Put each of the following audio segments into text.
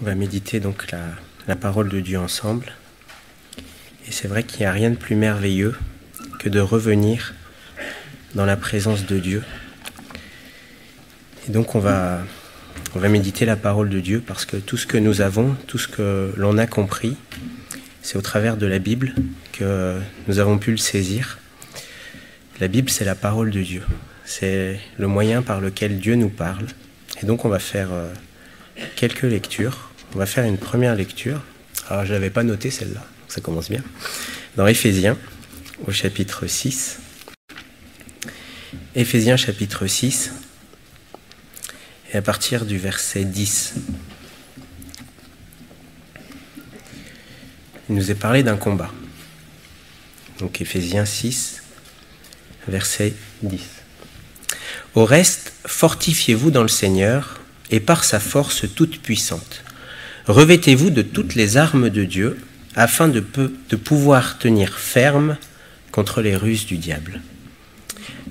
On va méditer donc la parole de Dieu ensemble. Et c'est vrai qu'il n'y a rien de plus merveilleux que de revenir dans la présence de Dieu. Et donc on va méditer la parole de Dieu parce que tout ce que nous avons, tout ce que l'on a compris, c'est au travers de la Bible que nous avons pu le saisir. La Bible, c'est la parole de Dieu. C'est le moyen par lequel Dieu nous parle. Et donc on va faire quelques lectures. On va faire une première lecture. Alors je ne l'avais pas noté celle-là, donc ça commence bien. Dans Éphésiens, au chapitre 6. Éphésiens chapitre 6. Et à partir du verset 10. Il nous est parlé d'un combat. Donc Éphésiens 6, verset 10. Au reste, fortifiez-vous dans le Seigneur et par sa force toute puissante. Revêtez-vous de toutes les armes de Dieu afin de pouvoir tenir ferme contre les ruses du diable.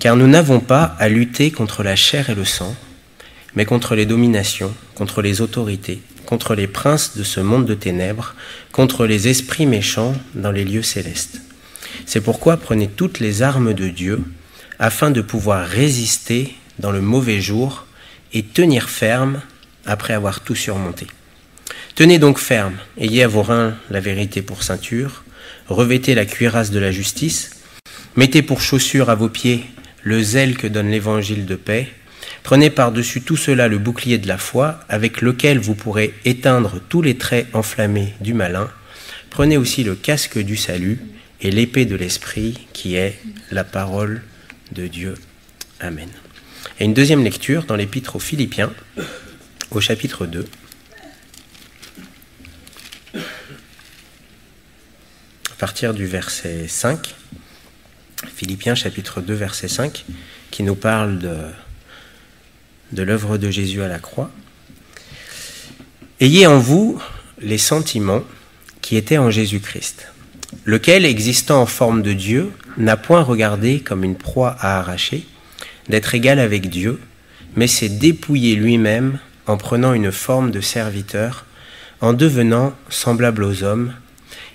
Car nous n'avons pas à lutter contre la chair et le sang, mais contre les dominations, contre les autorités, contre les princes de ce monde de ténèbres, contre les esprits méchants dans les lieux célestes. C'est pourquoi prenez toutes les armes de Dieu, afin de pouvoir résister dans le mauvais jour et tenir ferme après avoir tout surmonté. Tenez donc ferme, ayez à vos reins la vérité pour ceinture, revêtez la cuirasse de la justice, mettez pour chaussure à vos pieds le zèle que donne l'évangile de paix, prenez par-dessus tout cela le bouclier de la foi, avec lequel vous pourrez éteindre tous les traits enflammés du malin, prenez aussi le casque du salut et l'épée de l'esprit qui est la parole de Dieu. Amen. Et une deuxième lecture dans l'épître aux Philippiens, au chapitre 2. À partir du verset 5, Philippiens chapitre 2, verset 5, qui nous parle de l'œuvre de Jésus à la croix. Ayez en vous les sentiments qui étaient en Jésus-Christ, lequel, existant en forme de Dieu, n'a point regardé comme une proie à arracher, d'être égal avec Dieu, mais s'est dépouillé lui-même en prenant une forme de serviteur, en devenant semblable aux hommes,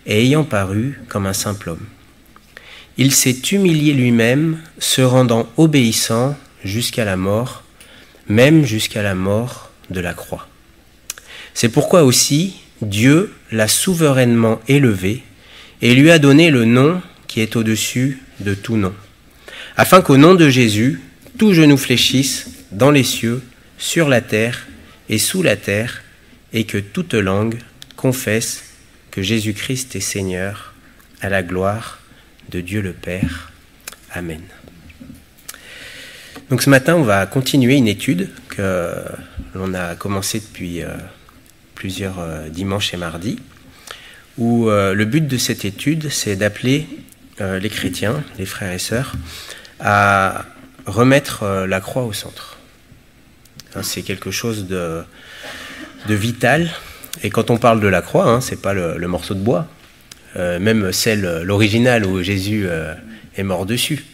et ayant paru comme un simple homme. Il s'est humilié lui-même, se rendant obéissant jusqu'à la mort, même jusqu'à la mort de la croix. C'est pourquoi aussi Dieu l'a souverainement élevé et lui a donné le nom qui est au-dessus de tout nom, afin qu'au nom de Jésus, tout genou fléchisse dans les cieux, sur la terre et sous la terre, et que toute langue confesse que Jésus-Christ est Seigneur, à la gloire de Dieu le Père. Amen. Donc ce matin, on va continuer une étude que l'on a commencée depuis plusieurs dimanches et mardis, où le but de cette étude, c'est d'appeler les chrétiens, les frères et sœurs, à remettre la croix au centre. C'est quelque chose de vital. Et quand on parle de la croix, c'est pas le morceau de bois, même l'originale où Jésus est mort dessus.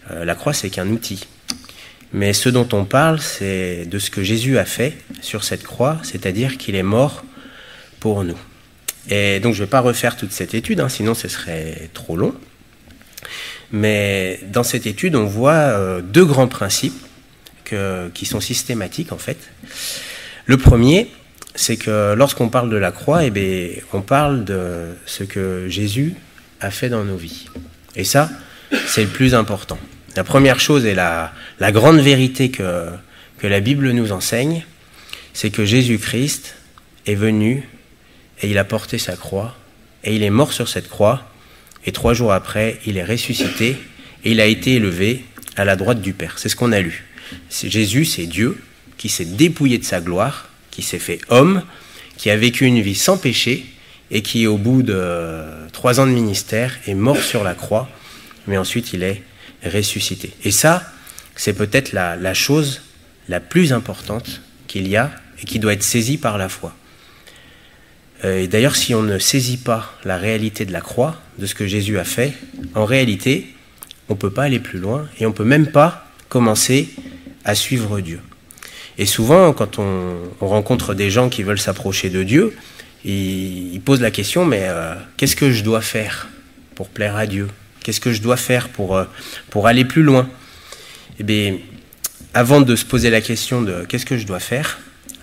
La croix, c'est qu'un outil. Mais ce dont on parle, c'est de ce que Jésus a fait sur cette croix, c'est-à-dire qu'il est mort pour nous. Et donc je ne vais pas refaire toute cette étude, sinon ce serait trop long. Mais dans cette étude, on voit deux grands principes qui sont systématiques en fait. Le premier, c'est que lorsqu'on parle de la croix, on parle de ce que Jésus a fait dans nos vies. Et ça, c'est le plus important. La première chose et la grande vérité que la Bible nous enseigne, c'est que Jésus-Christ est venu et il a porté sa croix et il est mort sur cette croix et 3 jours après, il est ressuscité et il a été élevé à la droite du Père. C'est ce qu'on a lu. Jésus, c'est Dieu qui s'est dépouillé de sa gloire, qui s'est fait homme, qui a vécu une vie sans péché et qui, au bout de 3 ans de ministère, est mort sur la croix, mais ensuite il est ressuscité. Et ça, c'est peut-être la chose la plus importante qu'il y a et qui doit être saisie par la foi. Et d'ailleurs, si on ne saisit pas la réalité de la croix, de ce que Jésus a fait, en réalité, on ne peut pas aller plus loin et on ne peut même pas commencer à suivre Dieu. Et souvent, quand on rencontre des gens qui veulent s'approcher de Dieu, ils posent la question, mais qu'est-ce que je dois faire pour plaire à Dieu? Qu'est-ce que je dois faire pour aller plus loin? Eh bien, avant de se poser la question de qu'est-ce que je dois faire,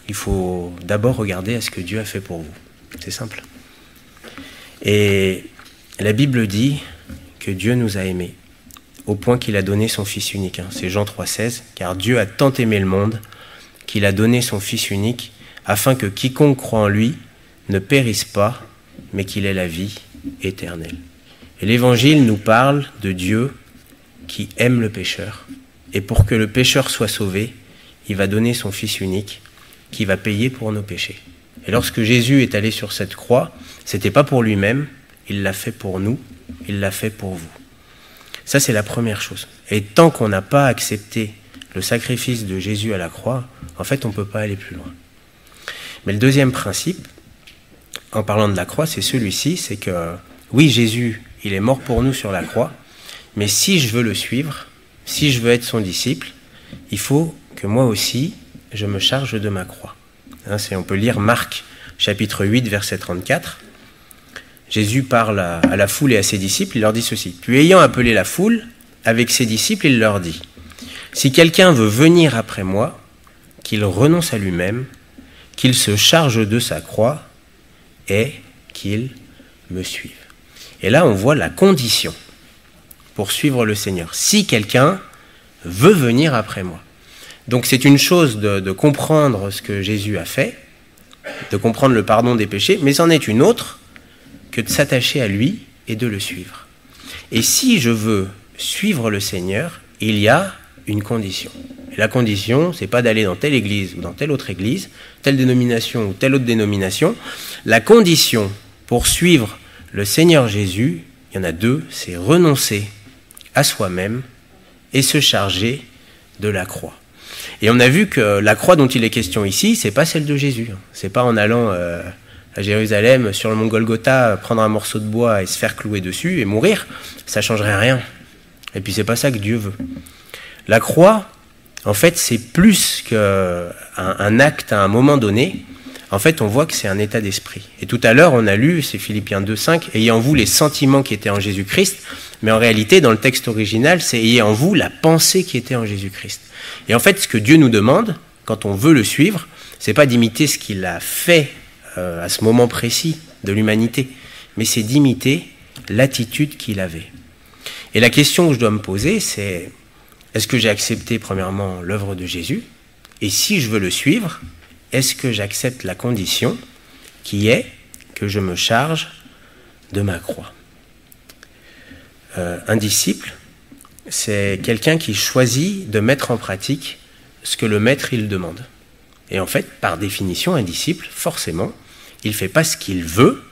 il faut d'abord regarder à ce que Dieu a fait pour vous. C'est simple. Et la Bible dit que Dieu nous a aimés, au point qu'il a donné son Fils unique. C'est Jean 3,16. « Car Dieu a tant aimé le monde qu'il a donné son Fils unique, afin que quiconque croit en lui ne périsse pas, mais qu'il ait la vie éternelle. » Et l'Évangile nous parle de Dieu qui aime le pécheur. Et pour que le pécheur soit sauvé, il va donner son Fils unique qui va payer pour nos péchés. Et lorsque Jésus est allé sur cette croix, ce n'était pas pour lui-même, il l'a fait pour nous, il l'a fait pour vous. Ça, c'est la première chose. Et tant qu'on n'a pas accepté le sacrifice de Jésus à la croix, en fait, on ne peut pas aller plus loin. Mais le deuxième principe, en parlant de la croix, c'est celui-ci, c'est que, oui, Jésus, il est mort pour nous sur la croix, mais si je veux le suivre, si je veux être son disciple, il faut que moi aussi, je me charge de ma croix. On peut lire Marc, chapitre 8, verset 34. Jésus parle à la foule et à ses disciples, il leur dit ceci. « Puis ayant appelé la foule, avec ses disciples, il leur dit, « Si quelqu'un veut venir après moi, qu'il renonce à lui-même, qu'il se charge de sa croix et qu'il me suive. » Et là, on voit la condition pour suivre le Seigneur. Si quelqu'un veut venir après moi. Donc c'est une chose de comprendre ce que Jésus a fait, de comprendre le pardon des péchés, mais c'en est une autre que de s'attacher à lui et de le suivre. Et si je veux suivre le Seigneur, il y a une condition. Et la condition, c'est pas d'aller dans telle église ou dans telle autre église, telle dénomination ou telle autre dénomination. La condition pour suivre le Seigneur Jésus, il y en a deux, c'est renoncer à soi-même et se charger de la croix. Et on a vu que la croix dont il est question ici, c'est pas celle de Jésus. C'est pas en allant à Jérusalem, sur le mont Golgotha, prendre un morceau de bois et se faire clouer dessus et mourir. Ça changerait rien. Et puis c'est pas ça que Dieu veut. La croix, en fait, c'est plus qu'un acte à un moment donné. En fait, on voit que c'est un état d'esprit. Et tout à l'heure, on a lu, c'est Philippiens 2,5, « Ayez en vous les sentiments qui étaient en Jésus-Christ », mais en réalité, dans le texte original, c'est « Ayez en vous la pensée qui était en Jésus-Christ ». Et en fait, ce que Dieu nous demande, quand on veut le suivre, c'est pas d'imiter ce qu'il a fait à ce moment précis de l'humanité, mais c'est d'imiter l'attitude qu'il avait. Et la question que je dois me poser, c'est est-ce que j'ai accepté premièrement l'œuvre de Jésus? Et si je veux le suivre, est-ce que j'accepte la condition qui est que je me charge de ma croix? Un disciple, c'est quelqu'un qui choisit de mettre en pratique ce que le maître il demande. Et en fait, par définition, un disciple, forcément, il ne fait pas ce qu'il veut,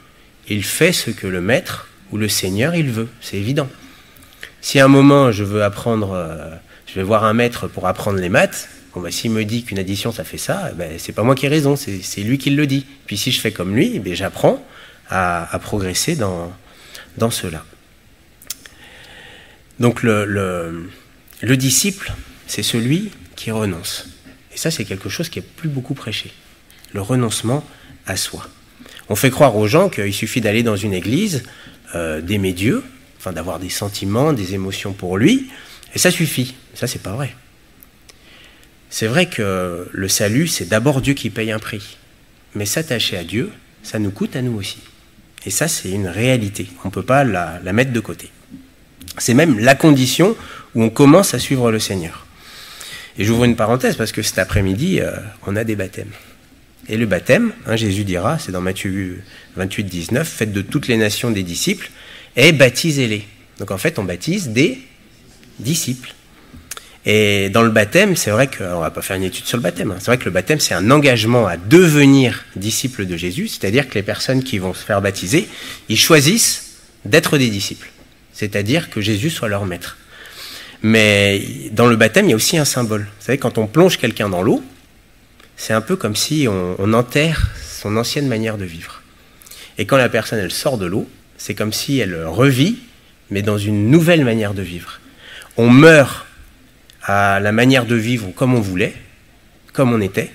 il fait ce que le maître ou le Seigneur il veut. C'est évident. Si à un moment je veux apprendre, je vais voir un maître pour apprendre les maths, bon ben, s'il me dit qu'une addition ça fait ça, ben, c'est pas moi qui ai raison, c'est lui qui le dit. Puis si je fais comme lui, ben, j'apprends à progresser dans cela. Donc le disciple, c'est celui qui renonce. Et ça, c'est quelque chose qui est plus beaucoup prêché. Le renoncement à soi. On fait croire aux gens qu'il suffit d'aller dans une église, d'aimer Dieu, enfin d'avoir des sentiments, des émotions pour lui, et ça suffit. Ça, c'est pas vrai. C'est vrai que le salut, c'est d'abord Dieu qui paye un prix. Mais s'attacher à Dieu, ça nous coûte à nous aussi. Et ça, c'est une réalité. On ne peut pas la mettre de côté. C'est même la condition où on commence à suivre le Seigneur. Et j'ouvre une parenthèse parce que cet après-midi, on a des baptêmes. Et le baptême, Jésus dira, c'est dans Matthieu 28, 19, « Faites de toutes les nations des disciples et baptisez-les ». Donc en fait, on baptise des disciples. Et dans le baptême, c'est vrai qu'on ne va pas faire une étude sur le baptême. C'est vrai que le baptême, c'est un engagement à devenir disciple de Jésus, c'est-à-dire que les personnes qui vont se faire baptiser, ils choisissent d'être des disciples. C'est-à-dire que Jésus soit leur maître. Mais dans le baptême, il y a aussi un symbole. Vous savez, quand on plonge quelqu'un dans l'eau, c'est un peu comme si on enterre son ancienne manière de vivre. Et quand la personne, elle sort de l'eau, c'est comme si elle revit, mais dans une nouvelle manière de vivre. On meurt à la manière de vivre comme on voulait, comme on était,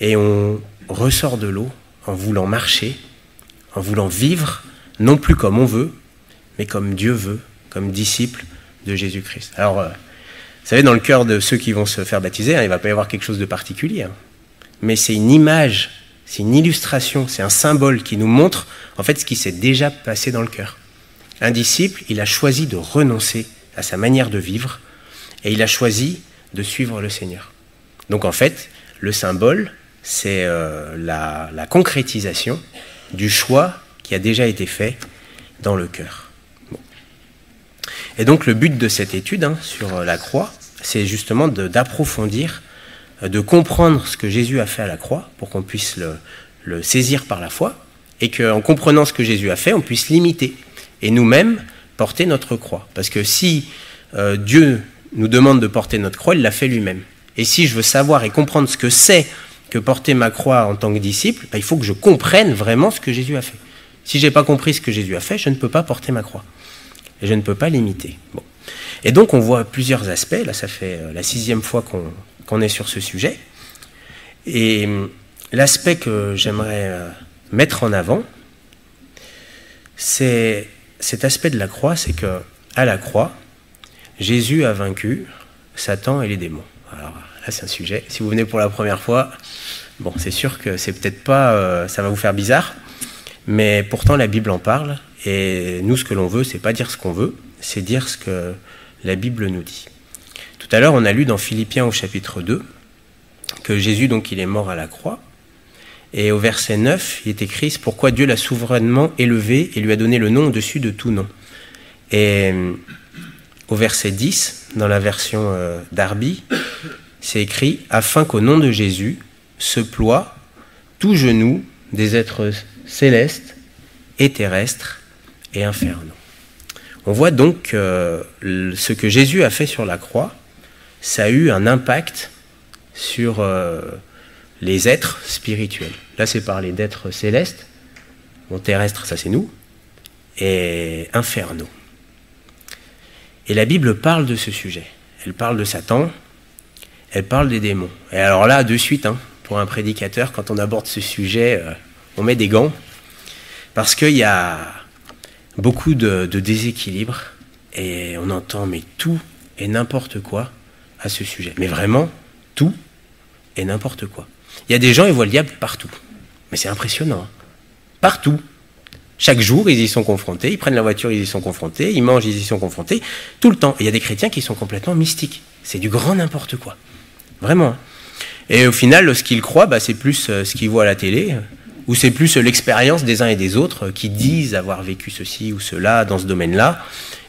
et on ressort de l'eau en voulant marcher, en voulant vivre, non plus comme on veut, mais comme Dieu veut, comme disciple de Jésus-Christ. Alors, vous savez, dans le cœur de ceux qui vont se faire baptiser, il ne va pas y avoir quelque chose de particulier, mais c'est une image, c'est une illustration, c'est un symbole qui nous montre en fait ce qui s'est déjà passé dans le cœur. Un disciple, il a choisi de renoncer à sa manière de vivre et il a choisi de suivre le Seigneur. Donc en fait, le symbole, c'est la concrétisation du choix qui a déjà été fait dans le cœur. Bon. Et donc le but de cette étude sur la croix, c'est justement d'approfondir, de comprendre ce que Jésus a fait à la croix pour qu'on puisse le saisir par la foi et qu'en comprenant ce que Jésus a fait, on puisse l'imiter et nous-mêmes porter notre croix. Parce que si Dieu nous demande de porter notre croix, il l'a fait lui-même. Et si je veux savoir et comprendre ce que c'est que porter ma croix en tant que disciple, il faut que je comprenne vraiment ce que Jésus a fait. Si je n'ai pas compris ce que Jésus a fait, je ne peux pas porter ma croix. Et je ne peux pas l'imiter. Bon. Et donc on voit plusieurs aspects. Là, ça fait la 6e fois qu'on est sur ce sujet. Et l'aspect que j'aimerais mettre en avant, c'est cet aspect de la croix, c'est qu'à la croix, Jésus a vaincu Satan et les démons. Alors là, c'est un sujet. Si vous venez pour la première fois, bon, c'est sûr que c'est peut-être pas, ça va vous faire bizarre, mais pourtant la Bible en parle. Et nous, ce que l'on veut, c'est pas dire ce qu'on veut, c'est dire ce que la Bible nous dit. Tout à l'heure, on a lu dans Philippiens au chapitre 2 que Jésus, donc, il est mort à la croix. Et au verset 9, il est écrit « C'est pourquoi Dieu l'a souverainement élevé et lui a donné le nom au-dessus de tout nom. » Et au verset 10, dans la version Darby, c'est écrit « Afin qu'au nom de Jésus se ploie tout genou des êtres célestes et terrestres et infernaux. » On voit donc que ce que Jésus a fait sur la croix, ça a eu un impact sur les êtres spirituels. Là, c'est parlé d'êtres célestes, bon, terrestres, ça c'est nous, et infernaux. Et la Bible parle de ce sujet. Elle parle de Satan, elle parle des démons. Et alors là, de suite, pour un prédicateur, quand on aborde ce sujet, on met des gants, parce qu'il y a beaucoup de déséquilibre, et on entend mais tout et n'importe quoi à ce sujet. Mais vraiment, tout et n'importe quoi. Il y a des gens, ils voient le diable partout. Mais c'est impressionnant. Partout. Chaque jour, ils y sont confrontés. Ils prennent la voiture, ils y sont confrontés. Ils mangent, ils y sont confrontés. Tout le temps. Et il y a des chrétiens qui sont complètement mystiques. C'est du grand n'importe quoi. Vraiment. Et au final, ce qu'ils croient, c'est plus ce qu'ils voient à la télé, ou c'est plus l'expérience des uns et des autres qui disent avoir vécu ceci ou cela dans ce domaine-là.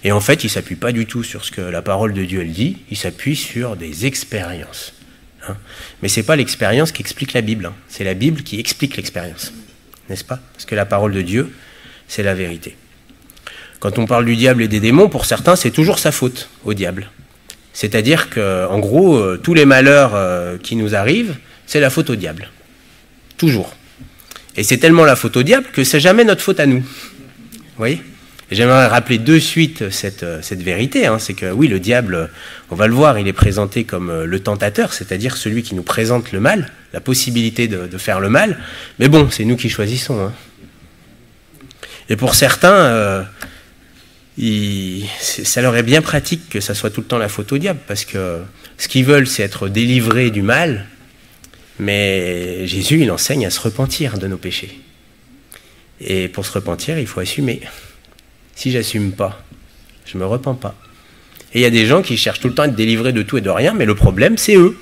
Et en fait, ils ne s'appuient pas du tout sur ce que la parole de Dieu elle dit. Ils s'appuient sur des expériences. Mais ce n'est pas l'expérience qui explique la Bible, c'est la Bible qui explique l'expérience, n'est-ce pas? Parce que la parole de Dieu, c'est la vérité. Quand on parle du diable et des démons, pour certains, c'est toujours sa faute au diable. C'est-à-dire qu'en gros, tous les malheurs qui nous arrivent, c'est la faute au diable. Toujours. Et c'est tellement la faute au diable que c'est jamais notre faute à nous. Vous voyez? Et j'aimerais rappeler de suite cette vérité, c'est que oui, le diable, on va le voir, il est présenté comme le tentateur, c'est-à-dire celui qui nous présente le mal, la possibilité de faire le mal, mais bon, c'est nous qui choisissons. Et pour certains, ça leur est bien pratique que ça soit tout le temps la faute au diable, parce que ce qu'ils veulent, c'est être délivrés du mal, mais Jésus, il enseigne à se repentir de nos péchés. Et pour se repentir, il faut assumer. Si j'assume pas, je me repens pas. Et il y a des gens qui cherchent tout le temps à être délivrés de tout et de rien, mais le problème, c'est eux.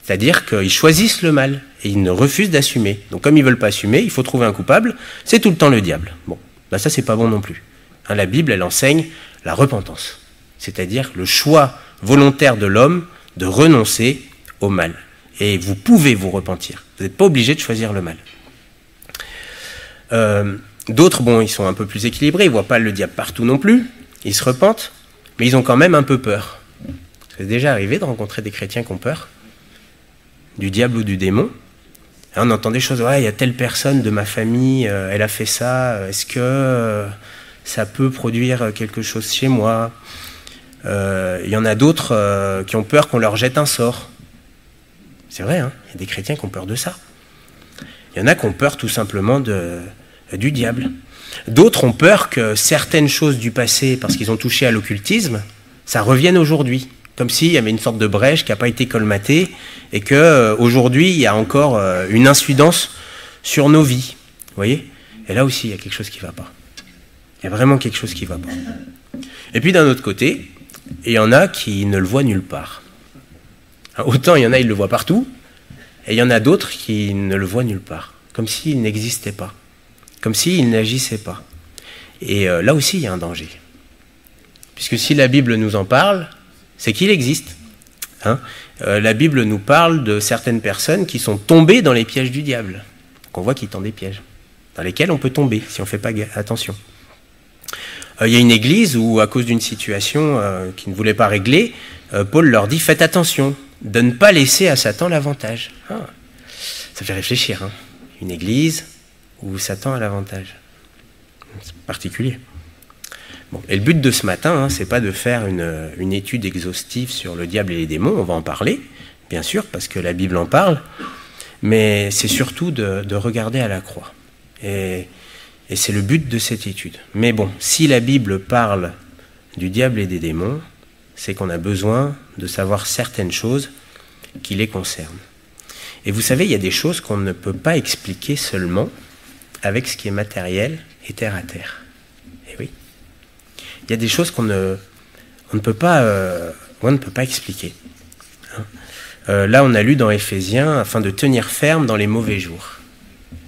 C'est-à-dire qu'ils choisissent le mal et ils ne refusent d'assumer. Donc comme ils ne veulent pas assumer, il faut trouver un coupable, c'est tout le temps le diable. Bon, ça c'est pas bon non plus. La Bible, elle enseigne la repentance, c'est-à-dire le choix volontaire de l'homme de renoncer au mal. Et vous pouvez vous repentir. Vous n'êtes pas obligé de choisir le mal. D'autres, ils sont un peu plus équilibrés, ils ne voient pas le diable partout non plus, ils se repentent, mais ils ont quand même un peu peur. C'est déjà arrivé de rencontrer des chrétiens qui ont peur du diable ou du démon. Et on entend des choses, il y a telle personne de ma famille, elle a fait ça, est-ce que ça peut produire quelque chose chez moi? Il y en a d'autres qui ont peur qu'on leur jette un sort. C'est vrai, hein, il y a des chrétiens qui ont peur de ça. Il y en a qui ont peur tout simplement du diable. D'autres ont peur que certaines choses du passé, parce qu'ils ont touché à l'occultisme, ça revienne aujourd'hui. Comme s'il y avait une sorte de brèche qui n'a pas été colmatée et qu'aujourd'hui, il y a encore une incidence sur nos vies. Vous voyez? Et là aussi, il y a quelque chose qui ne va pas. Il y a vraiment quelque chose qui ne va pas. Et puis d'un autre côté, il y en a qui ne le voient nulle part. Autant il y en a, ils le voient partout, et il y en a d'autres qui ne le voient nulle part. Comme s'il n'existait pas. Comme s'il n'agissait pas. Et là aussi, il y a un danger. Puisque si la Bible nous en parle, c'est qu'il existe. Hein, la Bible nous parle de certaines personnes qui sont tombées dans les pièges du diable. Donc on voit qu'il tend des pièges, dans lesquels on peut tomber, si on ne fait pas attention. Il y a une église où, à cause d'une situation qu'ils ne voulaient pas régler, Paul leur dit « Faites attention, de ne pas laisser à Satan l'avantage. » Ça fait réfléchir. Hein. Une église où Satan a l'avantage. C'est particulier. Bon, et le but de ce matin, hein, c'est pas de faire une étude exhaustive sur le diable et les démons, on va en parler, bien sûr, parce que la Bible en parle, mais c'est surtout de regarder à la croix. Et c'est le but de cette étude. Mais bon, si la Bible parle du diable et des démons, c'est qu'on a besoin de savoir certaines choses qui les concernent. Et vous savez, il y a des choses qu'on ne peut pas expliquer seulement avec ce qui est matériel et terre à terre. Et oui. Il y a des choses qu'on ne peut pas expliquer. Là, on a lu dans Éphésiens, afin de tenir ferme dans les mauvais jours.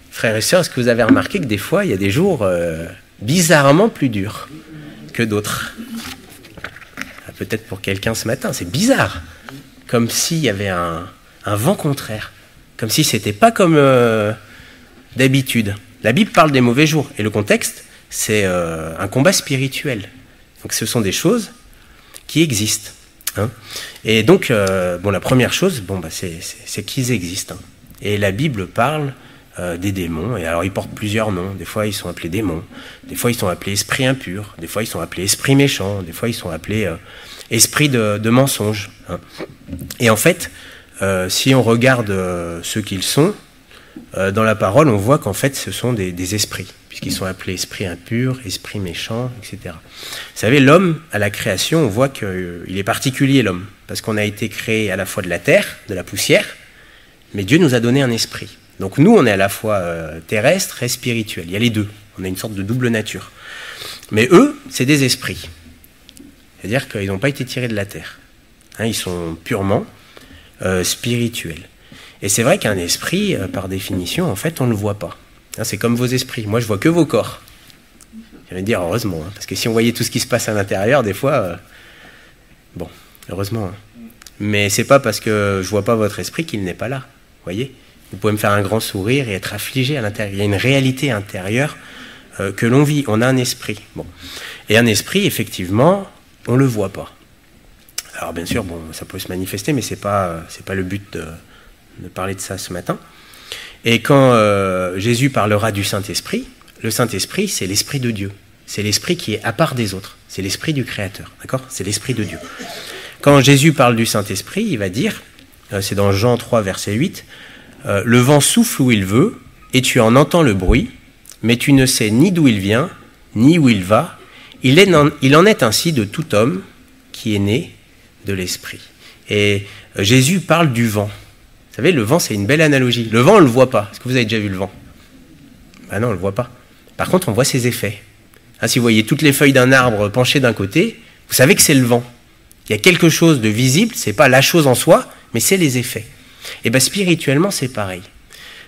Frères et sœurs, est-ce que vous avez remarqué que des fois, il y a des jours bizarrement plus durs que d'autres? Peut-être pour quelqu'un ce matin, c'est bizarre. Comme s'il y avait un vent contraire. Comme si c'était pas comme d'habitude. La Bible parle des mauvais jours. Et le contexte, c'est un combat spirituel. Donc ce sont des choses qui existent. Hein. Et donc, la première chose, c'est qu'ils existent. Hein. Et la Bible parle des démons. Et alors, ils portent plusieurs noms. Des fois, ils sont appelés démons. Des fois, ils sont appelés esprits impurs. Des fois, ils sont appelés esprits méchants. Des fois, ils sont appelés esprits de mensonge. Hein. Et en fait, si on regarde ce qu'ils sont, dans la parole, on voit qu'en fait, ce sont des esprits, puisqu'ils sont appelés esprits impurs, esprits méchants, etc. Vous savez, l'homme, à la création, on voit qu'il est particulier, l'homme, parce qu'on a été créé à la fois de la terre, de la poussière, mais Dieu nous a donné un esprit. Donc nous, on est à la fois terrestre et spirituel. Il y a les deux. On a une sorte de double nature. Mais eux, c'est des esprits. C'est-à-dire qu'ils n'ont pas été tirés de la terre. Hein, ils sont purement spirituels. Et c'est vrai qu'un esprit, par définition, en fait, on ne le voit pas. Hein, c'est comme vos esprits. Moi, je vois que vos corps. J'allais dire heureusement, hein, parce que si on voyait tout ce qui se passe à l'intérieur, des fois, heureusement. Hein. Mais c'est pas parce que je vois pas votre esprit qu'il n'est pas là. Vous voyez ? Vous pouvez me faire un grand sourire et être affligé à l'intérieur. Il y a une réalité intérieure que l'on vit. On a un esprit. Bon. Et un esprit, effectivement, on le voit pas. Alors bien sûr, ça peut se manifester, mais c'est pas le but de parler de ça ce matin. Et quand Jésus parlera du Saint-Esprit, le Saint-Esprit, c'est l'Esprit de Dieu. C'est l'Esprit qui est à part des autres. C'est l'Esprit du Créateur. D'accord ? C'est l'Esprit de Dieu. Quand Jésus parle du Saint-Esprit, il va dire, c'est dans Jean 3, verset 8, « Le vent souffle où il veut, et tu en entends le bruit, mais tu ne sais ni d'où il vient, ni où il va. Il en est ainsi de tout homme qui est né de l'Esprit. » Et Jésus parle du vent. Vous savez, le vent, c'est une belle analogie. Le vent, on ne le voit pas. Est-ce que vous avez déjà vu le vent ? Ben non, on ne le voit pas. Par contre, on voit ses effets. Hein, si vous voyez toutes les feuilles d'un arbre penchées d'un côté, vous savez que c'est le vent. Il y a quelque chose de visible, ce n'est pas la chose en soi, mais c'est les effets. Et bien spirituellement, c'est pareil.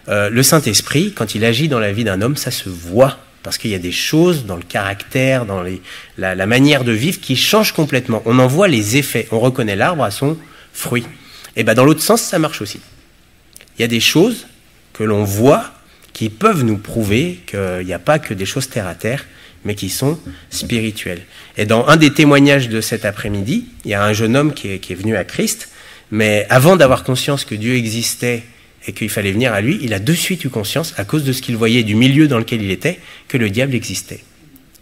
Le Saint-Esprit, quand il agit dans la vie d'un homme, ça se voit. Parce qu'il y a des choses dans le caractère, dans la manière de vivre qui changent complètement. On en voit les effets. On reconnaît l'arbre à son fruit. Et bien dans l'autre sens, ça marche aussi. Il y a des choses que l'on voit qui peuvent nous prouver qu'il n'y a pas que des choses terre à terre, mais qui sont spirituelles. Et dans un des témoignages de cet après-midi, il y a un jeune homme qui est venu à Christ, mais avant d'avoir conscience que Dieu existait et qu'il fallait venir à lui, il a de suite eu conscience, à cause de ce qu'il voyait du milieu dans lequel il était, que le diable existait.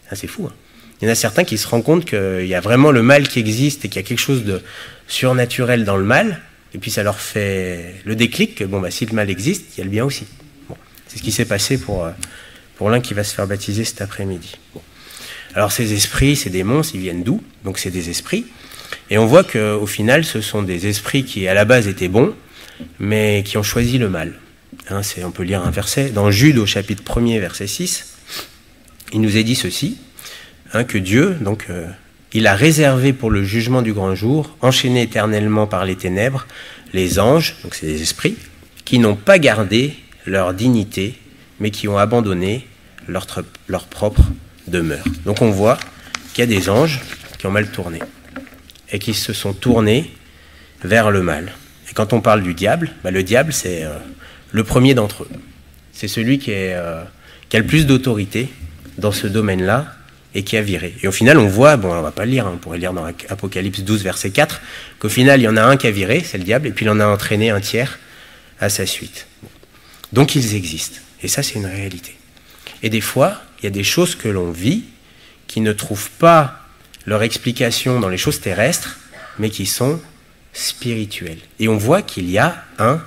Ah, c'est fou, hein. Il y en a certains qui se rendent compte qu'il y a vraiment le mal qui existe et qu'il y a quelque chose de surnaturel dans le mal, et puis ça leur fait le déclic que bon, si le mal existe, il y a le bien aussi. Bon, c'est ce qui s'est passé pour l'un qui va se faire baptiser cet après-midi. Bon. Alors ces esprits, ces démons, ils viennent d'où? Donc c'est des esprits. Et on voit qu'au final, ce sont des esprits qui à la base étaient bons, mais qui ont choisi le mal. Hein, on peut lire un verset, dans Jude au chapitre 1er, verset 6, il nous est dit ceci, hein, que Dieu, donc, il a réservé pour le jugement du grand jour, enchaînés éternellement par les ténèbres, les anges, donc c'est des esprits, qui n'ont pas gardé leur dignité, mais qui ont abandonné leur propre demeure. Donc on voit qu'il y a des anges qui ont mal tourné, et qui se sont tournés vers le mal. Et quand on parle du diable, le diable c'est le premier d'entre eux. C'est celui qui a le plus d'autorité dans ce domaine-là, et qui a viré. Et au final, on voit, bon, on va pas le lire, on pourrait lire dans Apocalypse 12, verset 4, qu'au final, il y en a un qui a viré, c'est le diable, et puis il en a entraîné un tiers à sa suite. Donc ils existent. Et ça, c'est une réalité. Et des fois, il y a des choses que l'on vit qui ne trouvent pas leur explication dans les choses terrestres, mais qui sont spirituelles. Et on voit qu'il y a un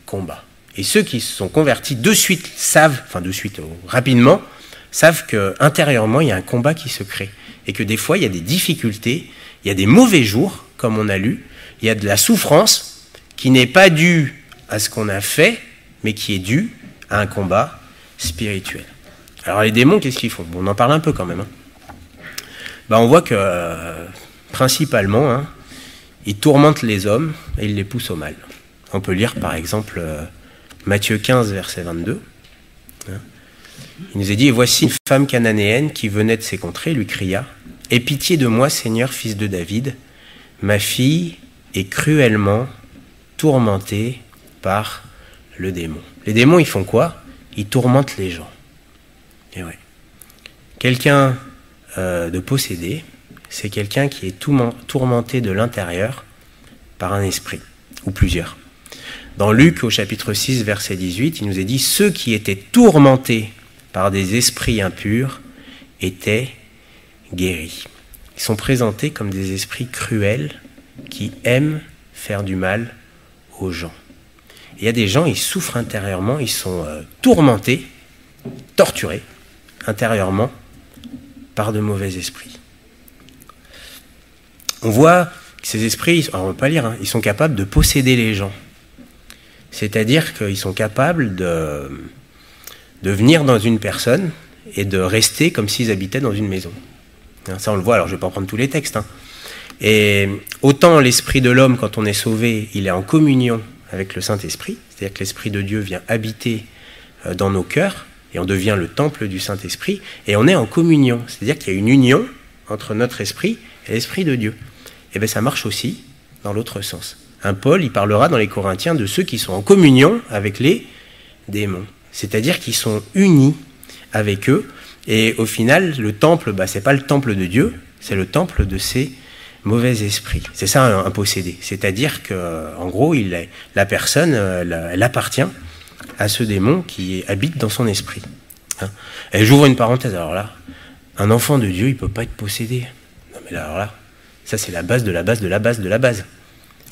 combat. Et ceux qui se sont convertis rapidement, savent qu'intérieurement, il y a un combat qui se crée. Et que des fois, il y a des difficultés, il y a des mauvais jours, comme on a lu, il y a de la souffrance qui n'est pas due à ce qu'on a fait, mais qui est due à un combat spirituel. Alors les démons, qu'est-ce qu'ils font? Bon, on en parle un peu quand même. Hein. On voit que, principalement, ils tourmentent les hommes et ils les poussent au mal. On peut lire par exemple Matthieu 15, verset 22. Il nous est dit, et voici une femme cananéenne qui venait de ces contrées, lui cria, « Aie pitié de moi, Seigneur, fils de David, ma fille est cruellement tourmentée par le démon. » Les démons, ils font quoi? Ils tourmentent les gens. Et ouais. Quelqu'un de possédé, c'est quelqu'un qui est tourmenté de l'intérieur par un esprit, ou plusieurs. Dans Luc, au chapitre 6, verset 18, il nous est dit, « Ceux qui étaient tourmentés par des esprits impurs étaient guéris. » Ils sont présentés comme des esprits cruels qui aiment faire du mal aux gens. Il y a des gens, ils souffrent intérieurement, ils sont tourmentés, torturés intérieurement par de mauvais esprits. On voit que ces esprits, on ne va pas lire, ils sont capables de posséder les gens. C'est-à-dire qu'ils sont capables de venir dans une personne et de rester comme s'ils habitaient dans une maison. Ça, on le voit, alors je ne vais pas prendre tous les textes. Et autant l'esprit de l'homme, quand on est sauvé, il est en communion avec le Saint-Esprit, c'est-à-dire que l'Esprit de Dieu vient habiter dans nos cœurs, et on devient le temple du Saint-Esprit, et on est en communion, c'est-à-dire qu'il y a une union entre notre esprit et l'Esprit de Dieu. Et bien ça marche aussi dans l'autre sens. Paul, il parlera dans les Corinthiens de ceux qui sont en communion avec les démons, c'est-à-dire qu'ils sont unis avec eux, et au final, le temple, c'est pas le temple de Dieu, c'est le temple de ces mauvais esprits. C'est ça un possédé, c'est-à-dire qu'en gros, la personne, elle appartient à ce démon qui habite dans son esprit. Et j'ouvre une parenthèse, alors là, un enfant de Dieu, il ne peut pas être possédé. Non mais là, alors là, ça c'est la base de la base de la base de la base.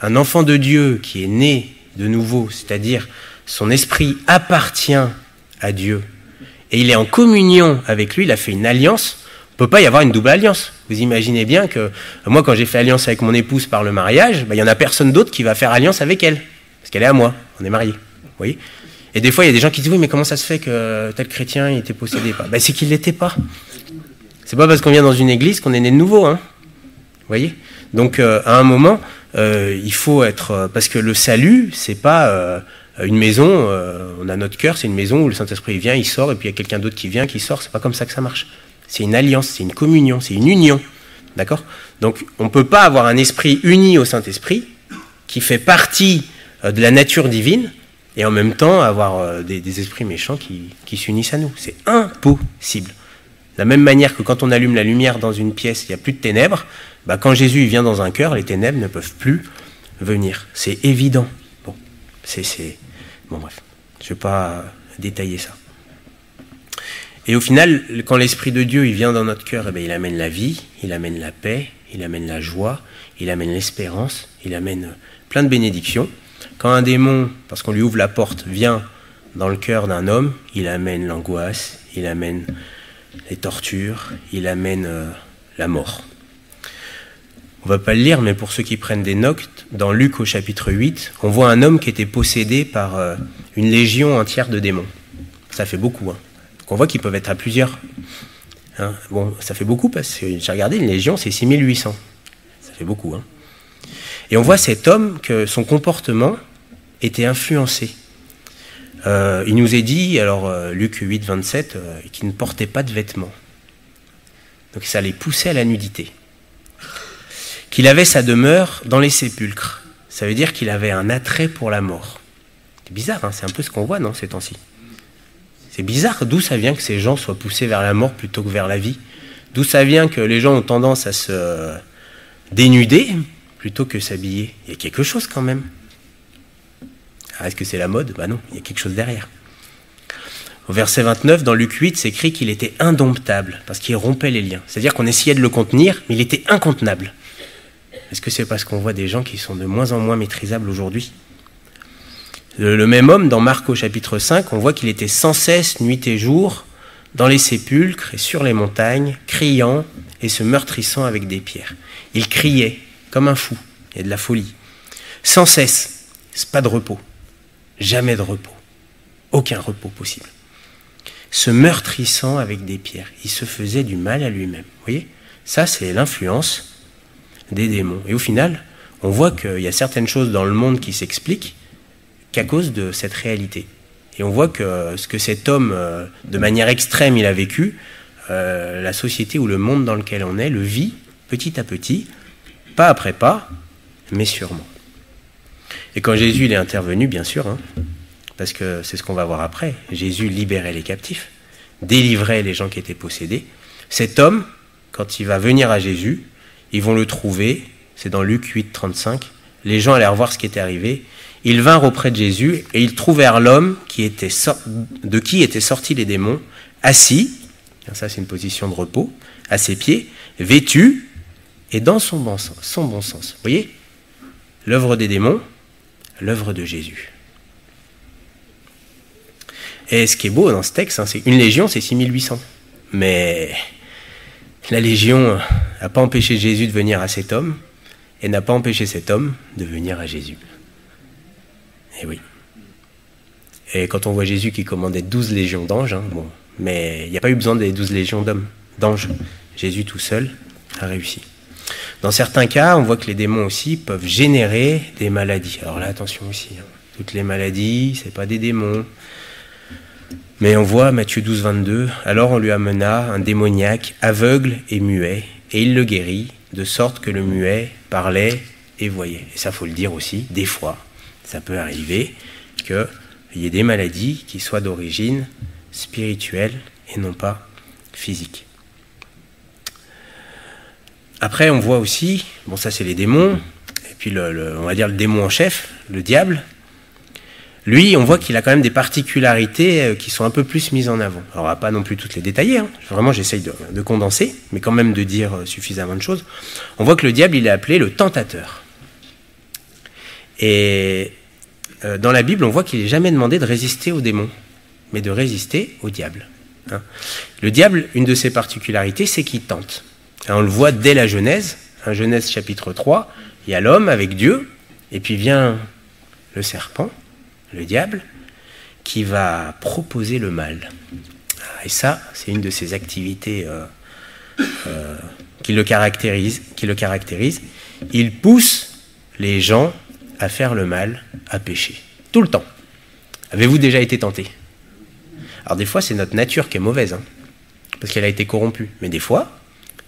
Un enfant de Dieu qui est né de nouveau, c'est-à-dire son esprit appartient à Dieu, et il est en communion avec lui, il a fait une alliance, il ne peut pas y avoir une double alliance. Vous imaginez bien que moi, quand j'ai fait alliance avec mon épouse par le mariage, il n'y en a personne d'autre qui va faire alliance avec elle, parce qu'elle est à moi, on est mariés. Vous voyez ? Et des fois, il y a des gens qui disent, oui, mais comment ça se fait que tel chrétien il était possédé? C'est qu'il ne l'était pas. C'est pas parce qu'on vient dans une église qu'on est né de nouveau. Vous voyez? Donc, à un moment, il faut être... Parce que le salut, c'est pas une maison, on a notre cœur, c'est une maison où le Saint-Esprit vient, il sort, et puis il y a quelqu'un d'autre qui vient, qui sort. C'est pas comme ça que ça marche. C'est une alliance, c'est une communion, c'est une union. D'accord? Donc, on ne peut pas avoir un esprit uni au Saint-Esprit qui fait partie de la nature divine, et en même temps avoir des esprits méchants qui s'unissent à nous. C'est impossible. De la même manière que quand on allume la lumière dans une pièce, il n'y a plus de ténèbres, quand Jésus vient dans un cœur, les ténèbres ne peuvent plus venir. C'est évident. Bon, bon bref, je ne vais pas détailler ça. Et au final, quand l'Esprit de Dieu il vient dans notre cœur, il amène la vie, il amène la paix, il amène la joie, il amène l'espérance, il amène plein de bénédictions. Quand un démon, parce qu'on lui ouvre la porte, vient dans le cœur d'un homme, il amène l'angoisse, il amène les tortures, il amène la mort. On ne va pas le lire, mais pour ceux qui prennent des notes, dans Luc au chapitre 8, on voit un homme qui était possédé par une légion entière de démons. Ça fait beaucoup. Hein. Donc on voit qu'ils peuvent être à plusieurs. Hein. Bon, ça fait beaucoup parce que j'ai regardé, une légion, c'est 6800. Ça fait beaucoup. Hein. Et on voit cet homme que son comportement était influencé. Il nous est dit, alors Luc 8, 27, qu'il ne portait pas de vêtements. Donc ça les poussait à la nudité. Qu'il avait sa demeure dans les sépulcres. Ça veut dire qu'il avait un attrait pour la mort. C'est bizarre, hein, c'est un peu ce qu'on voit, non, ces temps-ci. C'est bizarre, d'où ça vient que ces gens soient poussés vers la mort plutôt que vers la vie? D'où ça vient que les gens ont tendance à se dénuder plutôt que s'habiller? Il y a quelque chose quand même. Ah, est-ce que c'est la mode? Ben non, il y a quelque chose derrière. Au verset 29, dans Luc 8, c'est écrit qu'il était indomptable, parce qu'il rompait les liens. C'est-à-dire qu'on essayait de le contenir, mais il était incontenable. Est-ce que c'est parce qu'on voit des gens qui sont de moins en moins maîtrisables aujourd'hui? Le même homme, dans Marc au chapitre 5, on voit qu'il était sans cesse, nuit et jour, dans les sépulcres et sur les montagnes, criant et se meurtrissant avec des pierres. Il criait comme un fou, il y a de la folie. Sans cesse, c'est pas de repos, jamais de repos, aucun repos possible. Se meurtrissant avec des pierres, il se faisait du mal à lui-même. Vous voyez, ça c'est l'influence des démons. Et au final, on voit qu'il y a certaines choses dans le monde qui s'expliquent qu'à cause de cette réalité. Et on voit que ce que cet homme, de manière extrême, il a vécu, la société ou le monde dans lequel on est, le vit petit à petit, pas après pas, mais sûrement. Et quand Jésus il est intervenu, bien sûr, hein, parce que c'est ce qu'on va voir après, Jésus libérait les captifs, délivrait les gens qui étaient possédés. Cet homme, quand il va venir à Jésus, ils vont le trouver, c'est dans Luc 8, 35, les gens allèrent voir ce qui était arrivé, ils vinrent auprès de Jésus et ils trouvèrent l'homme de qui étaient sortis les démons, assis, ça c'est une position de repos, à ses pieds, vêtu et dans son bon sens. Vous voyez, l'œuvre des démons, l'œuvre de Jésus. Et ce qui est beau dans ce texte, hein, c'est une légion, c'est 6800. Mais la légion n'a pas empêché Jésus de venir à cet homme et n'a pas empêché cet homme de venir à Jésus. Et oui. Et quand on voit Jésus qui commandait 12 légions d'anges, hein, bon, mais il n'y a pas eu besoin des 12 légions d'anges. Jésus tout seul a réussi. Dans certains cas, on voit que les démons aussi peuvent générer des maladies. Alors là, attention aussi, hein, toutes les maladies, ce n'est pas des démons. Mais on voit Matthieu 12, 22, alors on lui amena un démoniaque aveugle et muet, et il le guérit, de sorte que le muet parlait et voyait. Et ça, faut le dire aussi, des fois, ça peut arriver qu'il y ait des maladies qui soient d'origine spirituelle et non pas physique. Après, on voit aussi, bon ça c'est les démons, et puis on va dire le démon en chef, le diable. Lui, on voit qu'il a quand même des particularités qui sont un peu plus mises en avant. Alors, on ne va pas non plus toutes les détailler, hein. Vraiment j'essaye de condenser, mais quand même de dire suffisamment de choses. On voit que le diable, il est appelé le tentateur. Et dans la Bible, on voit qu'il n'est jamais demandé de résister aux démons, mais de résister au diable. Hein. Le diable, une de ses particularités, c'est qu'il tente. Et on le voit dès la Genèse, hein, Genèse chapitre 3, il y a l'homme avec Dieu, et puis vient le serpent, le diable, qui va proposer le mal. Et ça, c'est une de ses activités qui le caractérise. Il pousse les gens à faire le mal, à pécher. Tout le temps. Avez-vous déjà été tenté? Alors des fois, c'est notre nature qui est mauvaise, hein, parce qu'elle a été corrompue. Mais des fois,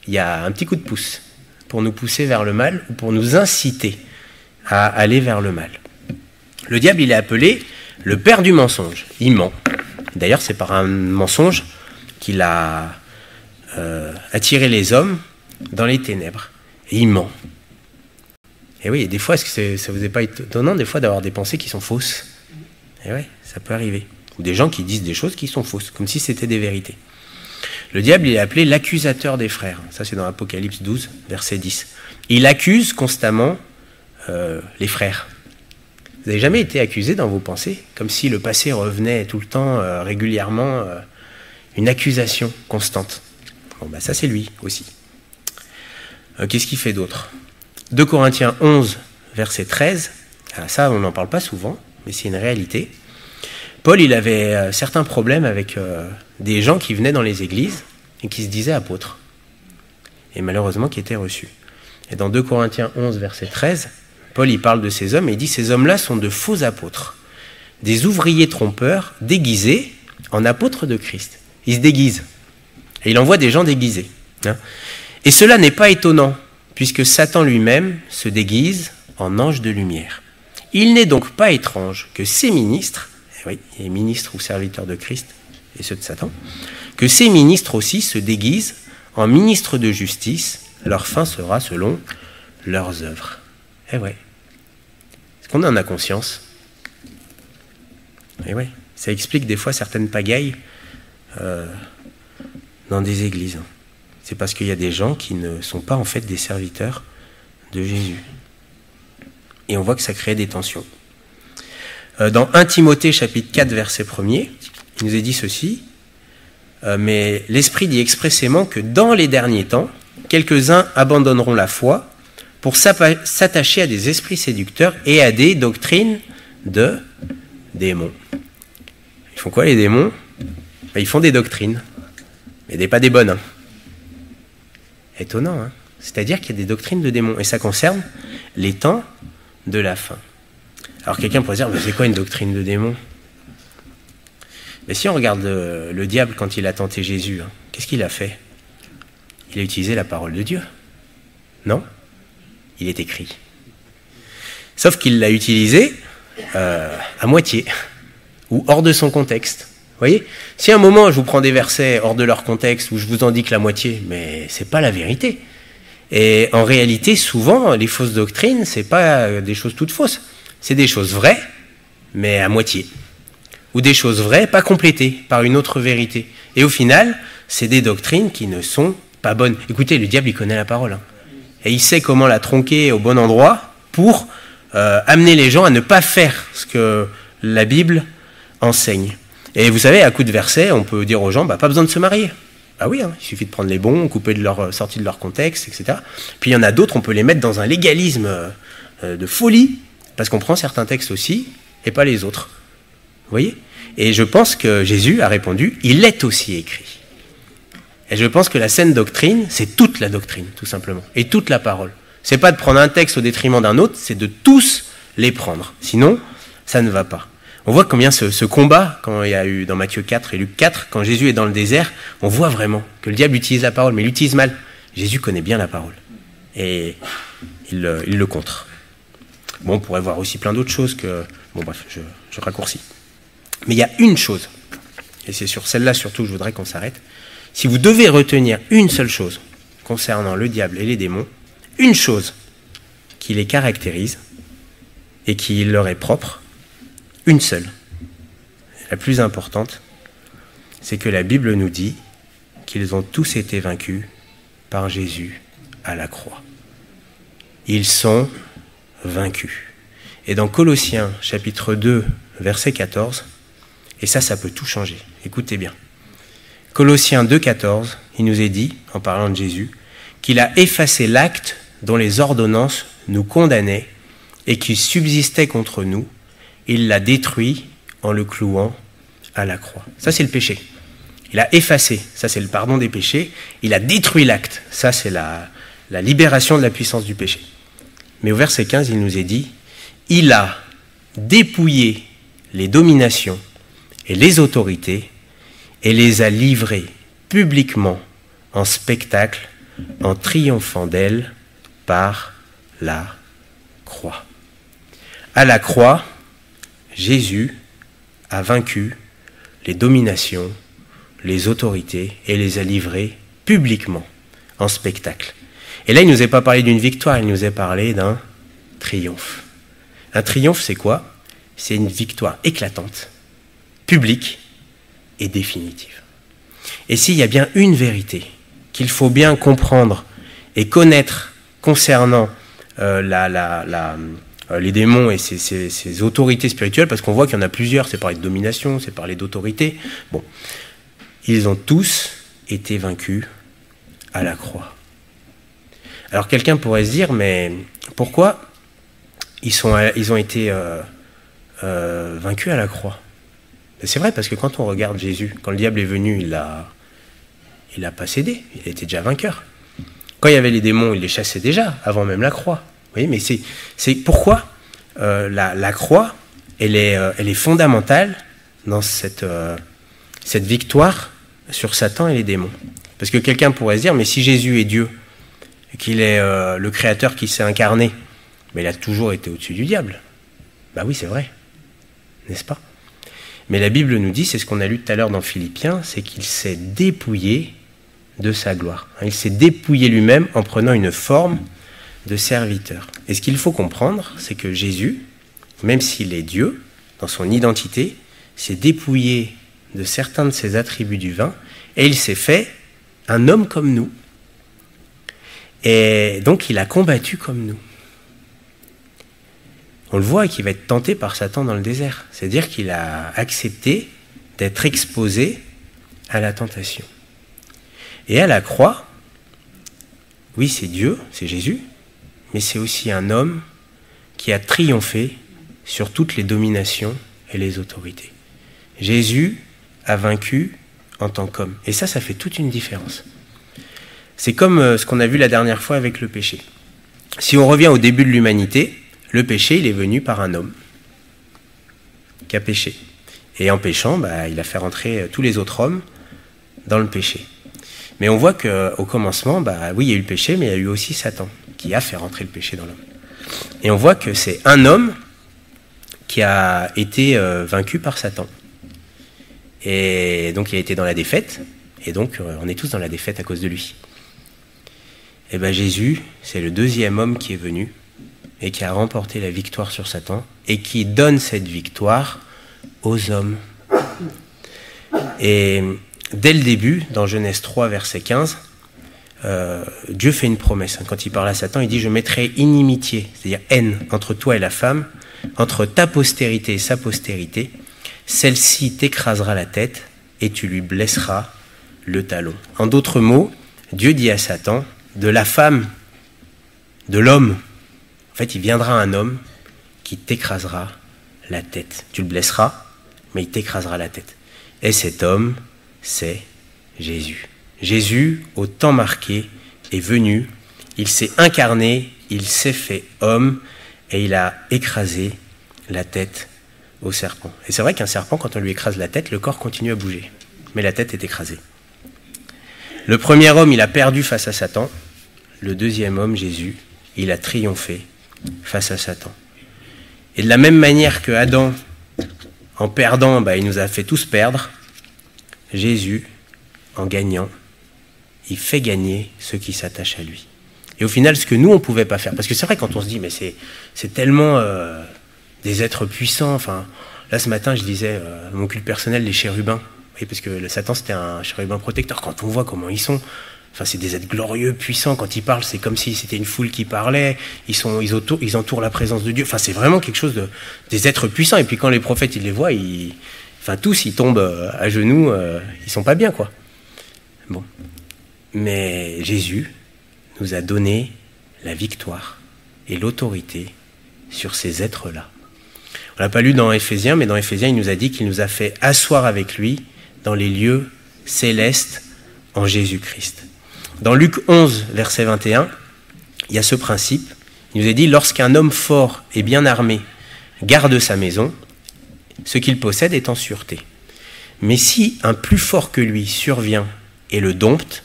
il y a un petit coup de pouce pour nous pousser vers le mal ou pour nous inciter à aller vers le mal. Le diable, il est appelé le père du mensonge. Il ment. D'ailleurs, c'est par un mensonge qu'il a attiré les hommes dans les ténèbres. Et il ment. Et oui, et des fois, est-ce que ça vous est pas étonnant des fois d'avoir des pensées qui sont fausses? Et oui, ça peut arriver. Ou des gens qui disent des choses qui sont fausses, comme si c'était des vérités. Le diable, il est appelé l'accusateur des frères. Ça, c'est dans Apocalypse 12, verset 10. Il accuse constamment les frères. Vous n'avez jamais été accusé dans vos pensées, comme si le passé revenait tout le temps, régulièrement, une accusation constante. Bon, ça c'est lui aussi. Qu'est-ce qu'il fait d'autre? 2 Corinthiens 11, verset 13. Alors ça, on n'en parle pas souvent, mais c'est une réalité. Paul, il avait certains problèmes avec des gens qui venaient dans les églises et qui se disaient apôtres. Et malheureusement, qui étaient reçus. Et dans 2 Corinthiens 11, verset 13, Paul, il parle de ces hommes et il dit « Ces hommes-là sont de faux apôtres, des ouvriers trompeurs déguisés en apôtres de Christ. » Ils se déguisent. Et il envoie des gens déguisés. Et cela n'est pas étonnant, puisque Satan lui-même se déguise en ange de lumière. Il n'est donc pas étrange que ces ministres, oui, les ministres ou serviteurs de Christ, et ceux de Satan, que ces ministres aussi se déguisent en ministres de justice, leur fin sera selon leurs œuvres. Eh ouais. Est-ce qu'on en a conscience? Eh ouais. Ça explique des fois certaines pagailles dans des églises. C'est parce qu'il y a des gens qui ne sont pas en fait des serviteurs de Jésus. Et on voit que ça crée des tensions. Dans 1 Timothée chapitre 4 verset 1er, il nous est dit ceci, mais l'Esprit dit expressément que dans les derniers temps, quelques-uns abandonneront la foi pour s'attacher à des esprits séducteurs et à des doctrines de démons. Ils font quoi les démons? Ils font des doctrines, mais pas des bonnes. Hein. Étonnant, hein. C'est-à-dire qu'il y a des doctrines de démons, et ça concerne les temps de la fin. Alors quelqu'un pourrait dire, mais c'est quoi une doctrine de démons? Mais si on regarde le diable quand il a tenté Jésus, hein, qu'est-ce qu'il a fait? Il a utilisé la parole de Dieu. Non? Il est écrit. Sauf qu'il l'a utilisé à moitié, ou hors de son contexte. Vous voyez? Si à un moment je vous prends des versets hors de leur contexte, où je vous en dis que la moitié, mais c'est pas la vérité. Et en réalité, souvent, les fausses doctrines, c'est pas des choses toutes fausses. C'est des choses vraies, mais à moitié. Ou des choses vraies, pas complétées par une autre vérité. Et au final, c'est des doctrines qui ne sont pas bonnes. Écoutez, le diable, il connaît la parole. Hein. Et il sait comment la tronquer au bon endroit pour amener les gens à ne pas faire ce que la Bible enseigne. Et vous savez, à coup de versets, on peut dire aux gens, pas besoin de se marier. Ah oui, hein, il suffit de prendre les bons, couper de leur sortie de leur contexte, etc. Puis il y en a d'autres, on peut les mettre dans un légalisme de folie, parce qu'on prend certains textes aussi, et pas les autres. Vous voyez? Et je pense que Jésus a répondu, il est aussi écrit. Et je pense que la saine doctrine, c'est toute la doctrine, tout simplement, et toute la parole. C'est pas de prendre un texte au détriment d'un autre, c'est de tous les prendre. Sinon, ça ne va pas. On voit combien ce combat, quand il y a eu dans Matthieu 4 et Luc 4, quand Jésus est dans le désert, on voit vraiment que le diable utilise la parole, mais il l'utilise mal. Jésus connaît bien la parole. Et il le contre. Bon, on pourrait voir aussi plein d'autres choses que... Bon bref, je raccourcis. Mais il y a une chose, et c'est sur celle-là surtout que je voudrais qu'on s'arrête. Si vous devez retenir une seule chose concernant le diable et les démons, une chose qui les caractérise et qui leur est propre, une seule, la plus importante, c'est que la Bible nous dit qu'ils ont tous été vaincus par Jésus à la croix. Ils sont vaincus. Et dans Colossiens chapitre 2, verset 14, et ça peut tout changer, écoutez bien. Colossiens 2, 14, il nous est dit, en parlant de Jésus, qu'il a effacé l'acte dont les ordonnances nous condamnaient et qui subsistait contre nous. Il l'a détruit en le clouant à la croix. Ça, c'est le péché. Il a effacé. Ça, c'est le pardon des péchés. Il a détruit l'acte. Ça, c'est la libération de la puissance du péché. Mais au verset 15, il nous est dit, il a dépouillé les dominations et les autorités et les a livrées publiquement en spectacle en triomphant d'elles par la croix. À la croix, Jésus a vaincu les dominations, les autorités et les a livrées publiquement en spectacle. Et là, il ne nous a pas parlé d'une victoire, il nous a parlé d'un triomphe. Un triomphe, c'est quoi? C'est une victoire éclatante, publique et définitive. Et s'il y a bien une vérité qu'il faut bien comprendre et connaître concernant les démons et ces autorités spirituelles, parce qu'on voit qu'il y en a plusieurs, c'est parlé de domination, c'est parlé d'autorité. Bon, ils ont tous été vaincus à la croix. Alors quelqu'un pourrait se dire, mais pourquoi ils ont été vaincus à la croix? C'est vrai, parce que quand on regarde Jésus, quand le diable est venu, il n'a pas cédé, il était déjà vainqueur. Quand il y avait les démons, il les chassait déjà, avant même la croix. Vous voyez, mais c'est pourquoi la croix, elle est fondamentale dans cette victoire sur Satan et les démons. Parce que quelqu'un pourrait se dire, mais si Jésus est Dieu, et qu'il est le Créateur qui s'est incarné, mais il a toujours été au-dessus du diable. Bah oui, c'est vrai, n'est-ce pas? Mais la Bible nous dit, c'est ce qu'on a lu tout à l'heure dans Philippiens, c'est qu'il s'est dépouillé de sa gloire. Il s'est dépouillé lui-même en prenant une forme de serviteur. Et ce qu'il faut comprendre, c'est que Jésus, même s'il est Dieu, dans son identité, s'est dépouillé de certains de ses attributs divins, et il s'est fait un homme comme nous. Et donc il a combattu comme nous. On le voit qu'il va être tenté par Satan dans le désert. C'est-à-dire qu'il a accepté d'être exposé à la tentation. Et à la croix, oui, c'est Dieu, c'est Jésus, mais c'est aussi un homme qui a triomphé sur toutes les dominations et les autorités. Jésus a vaincu en tant qu'homme. Et ça fait toute une différence. C'est comme ce qu'on a vu la dernière fois avec le péché. Si on revient au début de l'humanité, le péché, il est venu par un homme qui a péché. Et en péchant, il a fait rentrer tous les autres hommes dans le péché. Mais on voit qu'au commencement, oui, il y a eu le péché, mais il y a eu aussi Satan qui a fait rentrer le péché dans l'homme. Et on voit que c'est un homme qui a été vaincu par Satan. Et donc il a été dans la défaite, et donc on est tous dans la défaite à cause de lui. Et Jésus, c'est le deuxième homme qui est venu, et qui a remporté la victoire sur Satan, et qui donne cette victoire aux hommes. Et dès le début, dans Genèse 3, verset 15, Dieu fait une promesse. Quand il parle à Satan, il dit « Je mettrai inimitié », c'est-à-dire haine, entre toi et la femme, entre ta postérité et sa postérité. Celle-ci t'écrasera la tête et tu lui blesseras le talon. En d'autres mots, Dieu dit à Satan, de la femme, de l'homme, en fait, il viendra un homme qui t'écrasera la tête. Tu le blesseras, mais il t'écrasera la tête. Et cet homme, c'est Jésus. Jésus, au temps marqué, est venu, il s'est incarné, il s'est fait homme, et il a écrasé la tête au serpent. Et c'est vrai qu'un serpent, quand on lui écrase la tête, le corps continue à bouger, mais la tête est écrasée. Le premier homme, il a perdu face à Satan. Le deuxième homme, Jésus, il a triomphé face à Satan. Et de la même manière que Adam, en perdant, il nous a fait tous perdre, Jésus, en gagnant, il fait gagner ceux qui s'attachent à lui. Et au final, ce que nous, on ne pouvait pas faire, parce que c'est vrai quand on se dit, mais c'est tellement des êtres puissants, enfin, là ce matin, je disais, mon culte personnel, les chérubins, parce que le Satan, c'était un chérubin protecteur, quand on voit comment ils sont, enfin, c'est des êtres glorieux, puissants, quand ils parlent, c'est comme si c'était une foule qui parlait, ils entourent la présence de Dieu, enfin, c'est vraiment quelque chose des êtres puissants, et puis quand les prophètes, ils les voient, tous, ils tombent à genoux, ils sont pas bien, quoi. Bon. Mais Jésus nous a donné la victoire et l'autorité sur ces êtres-là. On l'a pas lu dans Éphésiens, mais dans Éphésiens, il nous a dit qu'il nous a fait asseoir avec lui dans les lieux célestes en Jésus-Christ. Dans Luc 11, verset 21, il y a ce principe. Il nous est dit, lorsqu'un homme fort et bien armé garde sa maison, ce qu'il possède est en sûreté. Mais si un plus fort que lui survient et le dompte,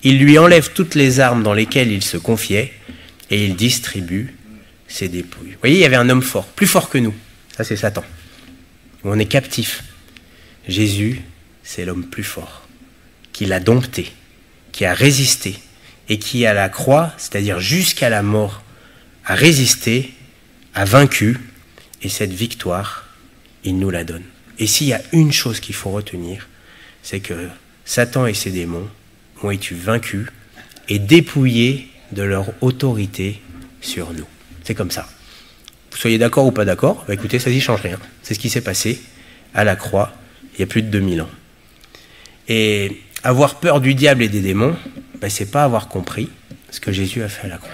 il lui enlève toutes les armes dans lesquelles il se confiait et il distribue ses dépouilles. Vous voyez, il y avait un homme fort, plus fort que nous. Ça, c'est Satan. On est captif. Jésus, c'est l'homme plus fort, qui l'a dompté, qui a résisté et qui, à la croix, c'est-à-dire jusqu'à la mort, a résisté, a vaincu, et cette victoire, il nous la donne. Et s'il y a une chose qu'il faut retenir, c'est que Satan et ses démons ont été vaincus et dépouillés de leur autorité sur nous. C'est comme ça. Vous soyez d'accord ou pas d'accord, bah écoutez, ça n'y change rien. C'est ce qui s'est passé à la croix il y a plus de 2000 ans. Et avoir peur du diable et des démons, bah, c'est pas avoir compris ce que Jésus a fait à la croix.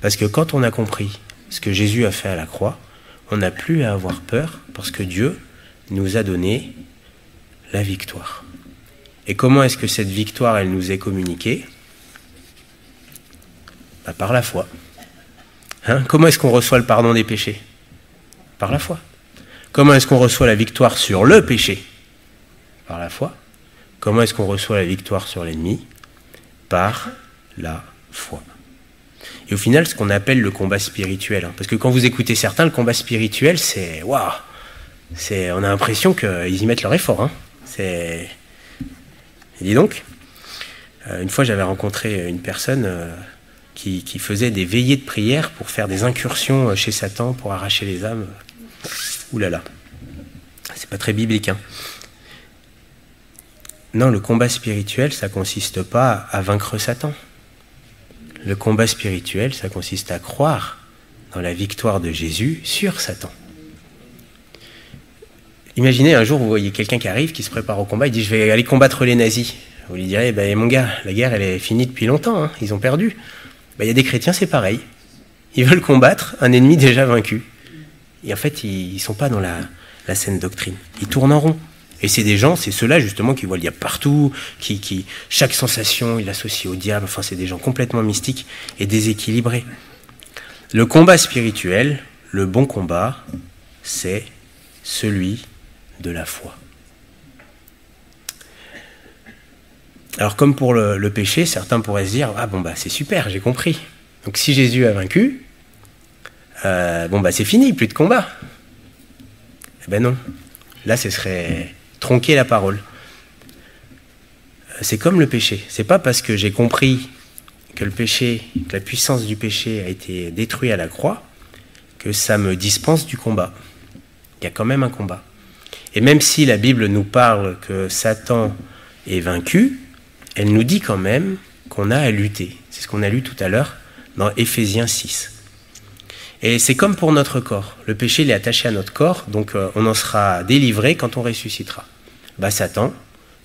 Parce que quand on a compris ce que Jésus a fait à la croix, on n'a plus à avoir peur parce que Dieu nous a donné la victoire. Et comment est-ce que cette victoire, elle nous est communiquée ? Bah, par la foi. Comment est-ce qu'on reçoit le pardon des péchés ? Par la foi. Comment est-ce qu'on reçoit la victoire sur le péché ? Par la foi. Comment est-ce qu'on reçoit la victoire sur l'ennemi ? Par la foi. Et au final, ce qu'on appelle le combat spirituel. Parce que quand vous écoutez certains, le combat spirituel, c'est... Waouh ! On a l'impression qu'ils y mettent leur effort. Et dis donc, une fois j'avais rencontré une personne qui faisait des veillées de prière pour faire des incursions chez Satan, pour arracher les âmes. Ouh là là, c'est pas très biblique. Non, le combat spirituel, ça consiste pas à vaincre Satan. Le combat spirituel, ça consiste à croire dans la victoire de Jésus sur Satan. Imaginez un jour, vous voyez quelqu'un qui arrive, qui se prépare au combat, il dit « je vais aller combattre les nazis ». Vous lui direz « mon gars, la guerre, elle est finie depuis longtemps, ils ont perdu ». Il y a des chrétiens, c'est pareil. Ils veulent combattre un ennemi déjà vaincu. Et en fait, ils ne sont pas dans la saine doctrine. Ils tournent en rond. Et c'est des gens, c'est ceux-là justement qui voient le diable partout, qui chaque sensation, ils l'associent au diable. Enfin, c'est des gens complètement mystiques et déséquilibrés. Le combat spirituel, le bon combat, c'est celui de la foi. Alors comme pour le péché, certains pourraient se dire « Ah bon bah c'est super, j'ai compris. Donc si Jésus a vaincu, c'est fini, plus de combat. » Eh ben non. Là, ce serait tronquer la parole. C'est comme le péché. C'est pas parce que j'ai compris que le péché, que la puissance du péché a été détruite à la croix, que ça me dispense du combat. Il y a quand même un combat. Et même si la Bible nous parle que Satan est vaincu, elle nous dit quand même qu'on a à lutter. C'est ce qu'on a lu tout à l'heure dans Éphésiens 6. Et c'est comme pour notre corps. Le péché, il est attaché à notre corps, donc on en sera délivré quand on ressuscitera. Satan,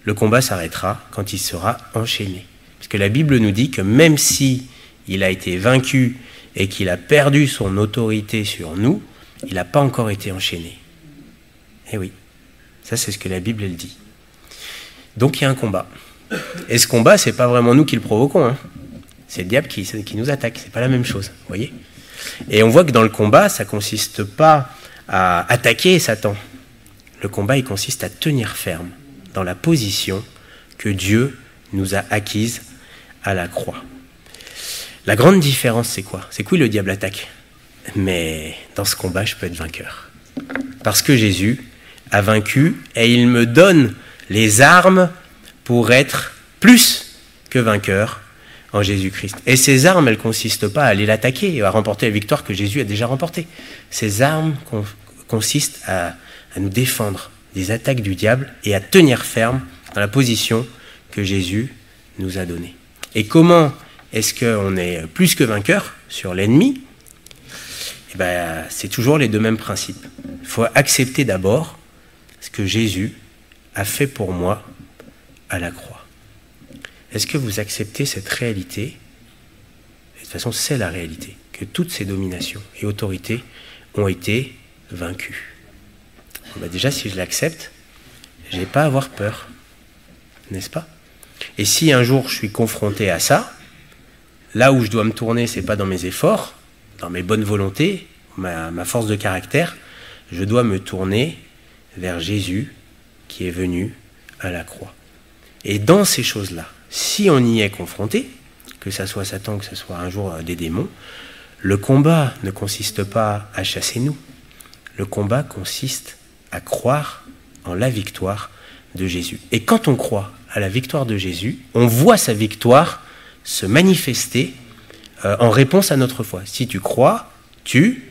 le combat s'arrêtera quand il sera enchaîné. Parce que la Bible nous dit que même si il a été vaincu et qu'il a perdu son autorité sur nous, il n'a pas encore été enchaîné. Eh oui, ça c'est ce que la Bible elle dit. Donc il y a un combat. Et ce combat, c'est pas vraiment nous qui le provoquons. C'est le diable qui nous attaque. C'est pas la même chose, vous voyez ? Et on voit que dans le combat, ça consiste pas à attaquer Satan. Le combat, il consiste à tenir ferme dans la position que Dieu nous a acquise à la croix. La grande différence, c'est quoi ? C'est que oui, le diable attaque. Mais dans ce combat, je peux être vainqueur. Parce que Jésus a vaincu et il me donne les armes pour être plus que vainqueur en Jésus-Christ. Et ces armes, elles ne consistent pas à aller l'attaquer et à remporter la victoire que Jésus a déjà remportée. Ces armes consistent à nous défendre des attaques du diable et à tenir ferme dans la position que Jésus nous a donnée. Et comment est-ce qu'on est plus que vainqueur sur l'ennemi ? C'est toujours les deux mêmes principes. Il faut accepter d'abord ce que Jésus a fait pour moi à la croix. Est-ce que vous acceptez cette réalité ? De toute façon, c'est la réalité, que toutes ces dominations et autorités ont été vaincues. Déjà, si je l'accepte, je n'ai pas à avoir peur, n'est-ce pas ? Et si un jour je suis confronté à ça, là où je dois me tourner, ce n'est pas dans mes efforts, dans mes bonnes volontés, ma force de caractère, je dois me tourner vers Jésus qui est venu à la croix. Et dans ces choses-là, si on y est confronté, que ce soit Satan, que ce soit un jour des démons, le combat ne consiste pas à chasser nous. Le combat consiste à croire en la victoire de Jésus. Et quand on croit à la victoire de Jésus, on voit sa victoire se manifester en réponse à notre foi. Si tu crois, tu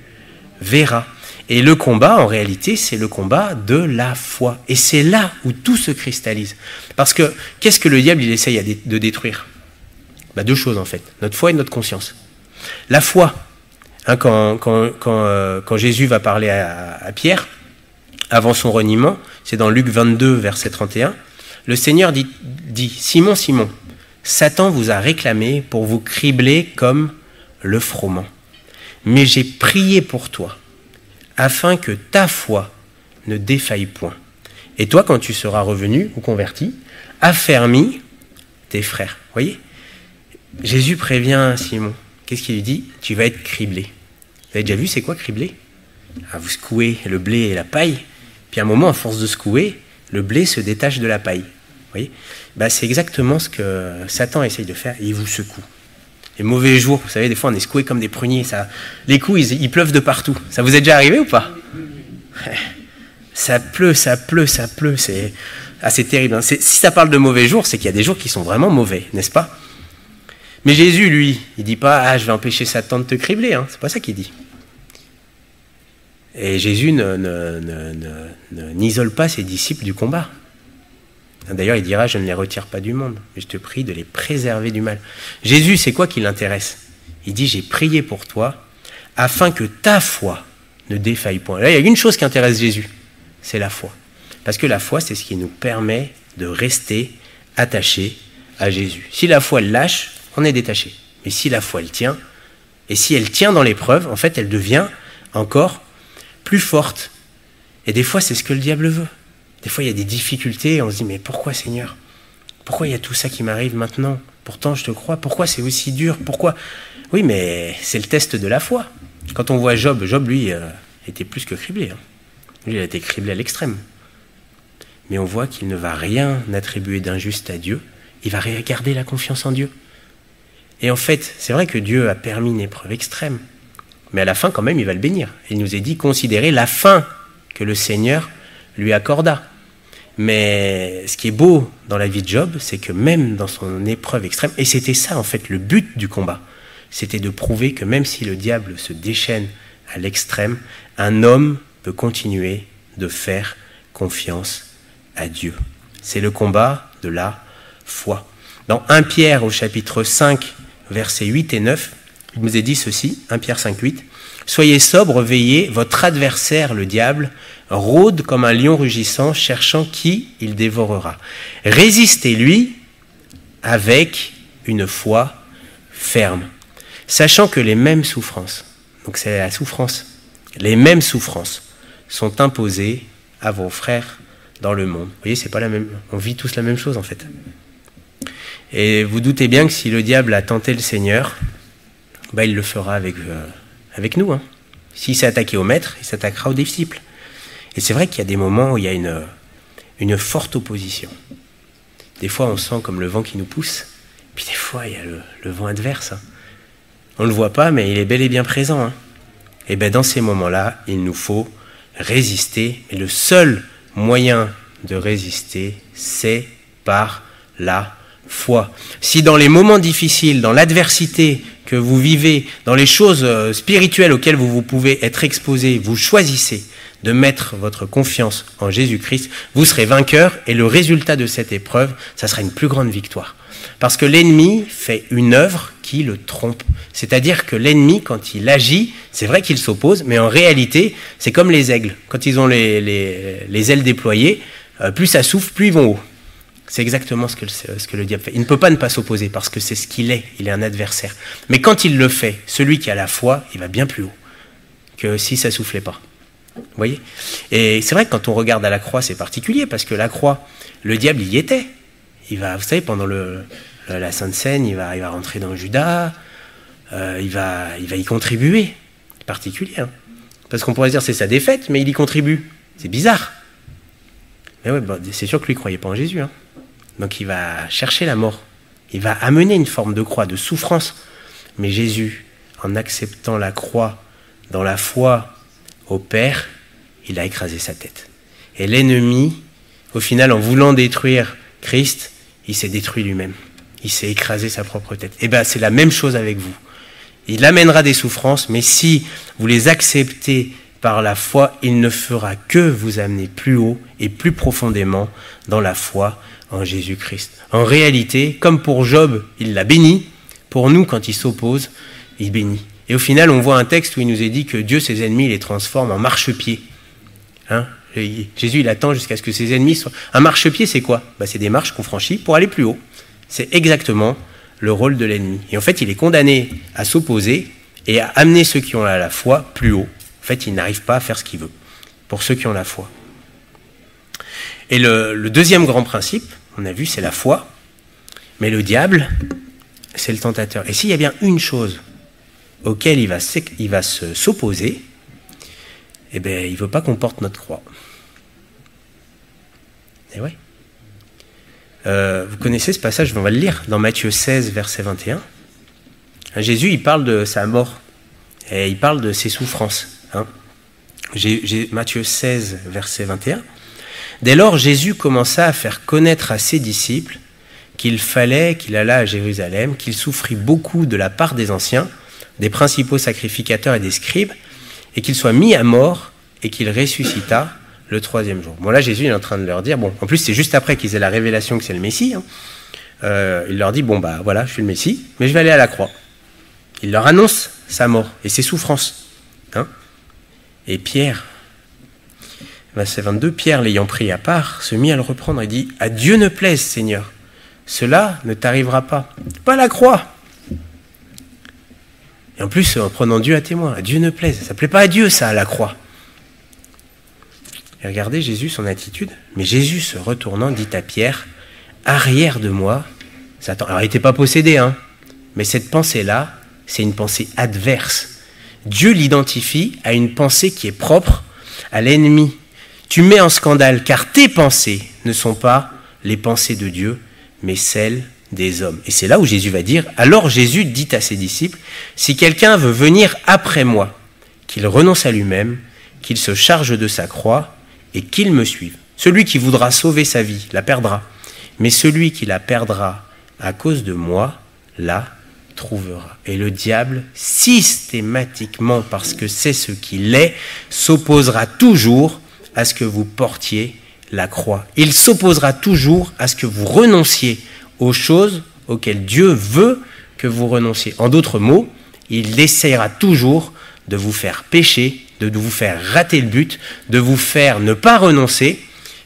verras. Et le combat, en réalité, c'est le combat de la foi. Et c'est là où tout se cristallise. Parce que, qu'est-ce que le diable il essaye de détruire ? Deux choses, en fait. Notre foi et notre conscience. La foi, hein, quand Jésus va parler à Pierre, avant son reniement, c'est dans Luc 22, verset 31, le Seigneur dit « Simon, Simon, Satan vous a réclamé pour vous cribler comme le froment. Mais j'ai prié pour toi, afin que ta foi ne défaille point. Et toi, quand tu seras revenu ou converti, affermis tes frères. » Vous voyez ? Jésus prévient Simon. Qu'est-ce qu'il lui dit ? Tu vas être criblé. Vous avez déjà vu c'est quoi cribler ? Vous secouez le blé et la paille, puis à un moment, à force de secouer, le blé se détache de la paille. Vous voyez ? C'est exactement ce que Satan essaye de faire, il vous secoue. Les mauvais jours, vous savez, des fois on est secoué comme des pruniers, les coups ils pleuvent de partout. Ça vous est déjà arrivé ou pas ? Ça pleut, c'est terrible. Si ça parle de mauvais jours, c'est qu'il y a des jours qui sont vraiment mauvais, n'est-ce pas ? Mais Jésus, lui, il ne dit pas « je vais empêcher Satan de te cribler hein. », c'est pas ça qu'il dit. Et Jésus n'isole pas ses disciples du combat. D'ailleurs, il dira « je ne les retire pas du monde, mais je te prie de les préserver du mal ». Jésus, c'est quoi qui l'intéresse ? Il dit « j'ai prié pour toi, afin que ta foi ne défaille point ». Là, il y a une chose qui intéresse Jésus, c'est la foi. Parce que la foi, c'est ce qui nous permet de rester attachés à Jésus. Si la foi elle lâche, on est détaché. Mais si la foi elle tient, et si elle tient dans l'épreuve, en fait, elle devient encore plus forte. Et des fois, c'est ce que le diable veut. Des fois, il y a des difficultés et on se dit, mais pourquoi Seigneur ? Pourquoi il y a tout ça qui m'arrive maintenant ? Pourtant, je te crois. Pourquoi c'est aussi dur ? Pourquoi ? Oui, mais c'est le test de la foi. Quand on voit Job, lui, était plus que criblé. Hein. Lui, il a été criblé à l'extrême. Mais on voit qu'il ne va rien attribuer d'injuste à Dieu. Il va garder la confiance en Dieu. Et en fait, c'est vrai que Dieu a permis une épreuve extrême. Mais à la fin, quand même, il va le bénir. Il nous est dit, considérez la fin que le Seigneur lui accorda. Mais ce qui est beau dans la vie de Job, c'est que même dans son épreuve extrême, et c'était ça en fait le but du combat, c'était de prouver que même si le diable se déchaîne à l'extrême, un homme peut continuer de faire confiance à Dieu. C'est le combat de la foi. Dans 1 Pierre au chapitre 5, versets 8 et 9, il nous est dit ceci, 1 Pierre 5, 8, « Soyez sobres, veillez, votre adversaire, le diable, rôde comme un lion rugissant, cherchant qui il dévorera. Résistez-lui avec une foi ferme, sachant que les mêmes souffrances, donc c'est la souffrance, les mêmes souffrances sont imposées à vos frères dans le monde. » Vous voyez, c'est pas la même, on vit tous la même chose en fait. Et vous doutez bien que si le diable a tenté le Seigneur, il le fera avec nous. Hein. S'il s'est attaqué au maître, il s'attaquera aux disciples. Et c'est vrai qu'il y a des moments où il y a une forte opposition. Des fois, on sent comme le vent qui nous pousse, puis des fois, il y a le vent adverse. Hein. On ne le voit pas, mais il est bel et bien présent. Hein. Et dans ces moments-là, il nous faut résister. Et le seul moyen de résister, c'est par la foi. Si dans les moments difficiles, dans l'adversité que vous vivez, dans les choses spirituelles auxquelles vous pouvez être exposés, vous choisissez de mettre votre confiance en Jésus-Christ, vous serez vainqueur et le résultat de cette épreuve, ça sera une plus grande victoire. Parce que l'ennemi fait une œuvre qui le trompe. C'est-à-dire que l'ennemi, quand il agit, c'est vrai qu'il s'oppose, mais en réalité, c'est comme les aigles. Quand ils ont les ailes déployées, plus ça souffle, plus ils vont haut. C'est exactement ce que le diable fait. Il ne peut pas ne pas s'opposer parce que c'est ce qu'il est. Il est un adversaire. Mais quand il le fait, celui qui a la foi, il va bien plus haut que si ça soufflait pas. Vous voyez ? Et c'est vrai que quand on regarde à la croix, c'est particulier parce que la croix, le diable y était. Il va, vous savez, pendant la Sainte Seine, il va rentrer dans Judas, il va y contribuer. C'est particulier. Hein. Parce qu'on pourrait se dire c'est sa défaite, mais il y contribue. C'est bizarre. Mais ouais, c'est sûr que lui ne croyait pas en Jésus. Hein. Donc il va chercher la mort. Il va amener une forme de croix, de souffrance. Mais Jésus, en acceptant la croix dans la foi au Père, il a écrasé sa tête. Et l'ennemi, au final, en voulant détruire Christ, il s'est détruit lui-même. Il s'est écrasé sa propre tête. Et c'est la même chose avec vous. Il amènera des souffrances, mais si vous les acceptez par la foi, il ne fera que vous amener plus haut et plus profondément dans la foi en Jésus-Christ. En réalité, comme pour Job, il l'a béni, pour nous, quand il s'oppose, il bénit. Et au final, on voit un texte où il nous est dit que Dieu, ses ennemis, les transforme en marchepieds. Hein? Jésus, il attend jusqu'à ce que ses ennemis soient... Un marchepied, c'est quoi? C'est des marches qu'on franchit pour aller plus haut. C'est exactement le rôle de l'ennemi. Et en fait, il est condamné à s'opposer et à amener ceux qui ont la foi plus haut. En fait, il n'arrive pas à faire ce qu'il veut pour ceux qui ont la foi. Et le deuxième grand principe, on a vu, c'est la foi. Mais le diable, c'est le tentateur. Et s'il y a bien une chose auquel il va s'opposer, eh bien, il ne veut pas qu'on porte notre croix. Et ouais. Vous connaissez ce passage, on va le lire, dans Matthieu 16, verset 21. Jésus, il parle de sa mort, et il parle de ses souffrances. Hein. Matthieu 16, verset 21. Dès lors, Jésus commença à faire connaître à ses disciples qu'il fallait qu'il allât à Jérusalem, qu'il souffrit beaucoup de la part des anciens, des principaux sacrificateurs et des scribes, et qu'il soit mis à mort et qu'il ressuscita le troisième jour. Bon, là, Jésus est en train de leur dire, en plus, c'est juste après qu'ils aient la révélation que c'est le Messie, hein. Il leur dit, voilà, je suis le Messie, mais je vais aller à la croix. Il leur annonce sa mort et ses souffrances. Hein. Et Pierre, verset 22, Pierre, l'ayant pris à part, se mit à le reprendre et dit, « À Dieu ne plaise, Seigneur, cela ne t'arrivera pas. Pas la croix. » Et en plus, en prenant Dieu à témoin, « À Dieu ne plaise. » Ça ne plaît pas à Dieu, ça, à la croix. Et regardez Jésus, son attitude. Mais Jésus, se retournant, dit à Pierre, « Arrière de moi. » Satan. Alors, il n'était pas possédé, hein. Mais cette pensée-là, c'est une pensée adverse. Dieu l'identifie à une pensée qui est propre à l'ennemi. Tu mets en scandale, car tes pensées ne sont pas les pensées de Dieu, mais celles des hommes. Et c'est là où Jésus va dire, alors Jésus dit à ses disciples, si quelqu'un veut venir après moi, qu'il renonce à lui-même, qu'il se charge de sa croix et qu'il me suive. Celui qui voudra sauver sa vie la perdra, mais celui qui la perdra à cause de moi, la trouvera. Et le diable, systématiquement, parce que c'est ce qu'il est, s'opposera toujours à ce que vous portiez la croix. Il s'opposera toujours à ce que vous renonciez aux choses auxquelles Dieu veut que vous renonciez. En d'autres mots, il essaiera toujours de vous faire pécher, de vous faire rater le but, de vous faire ne pas renoncer,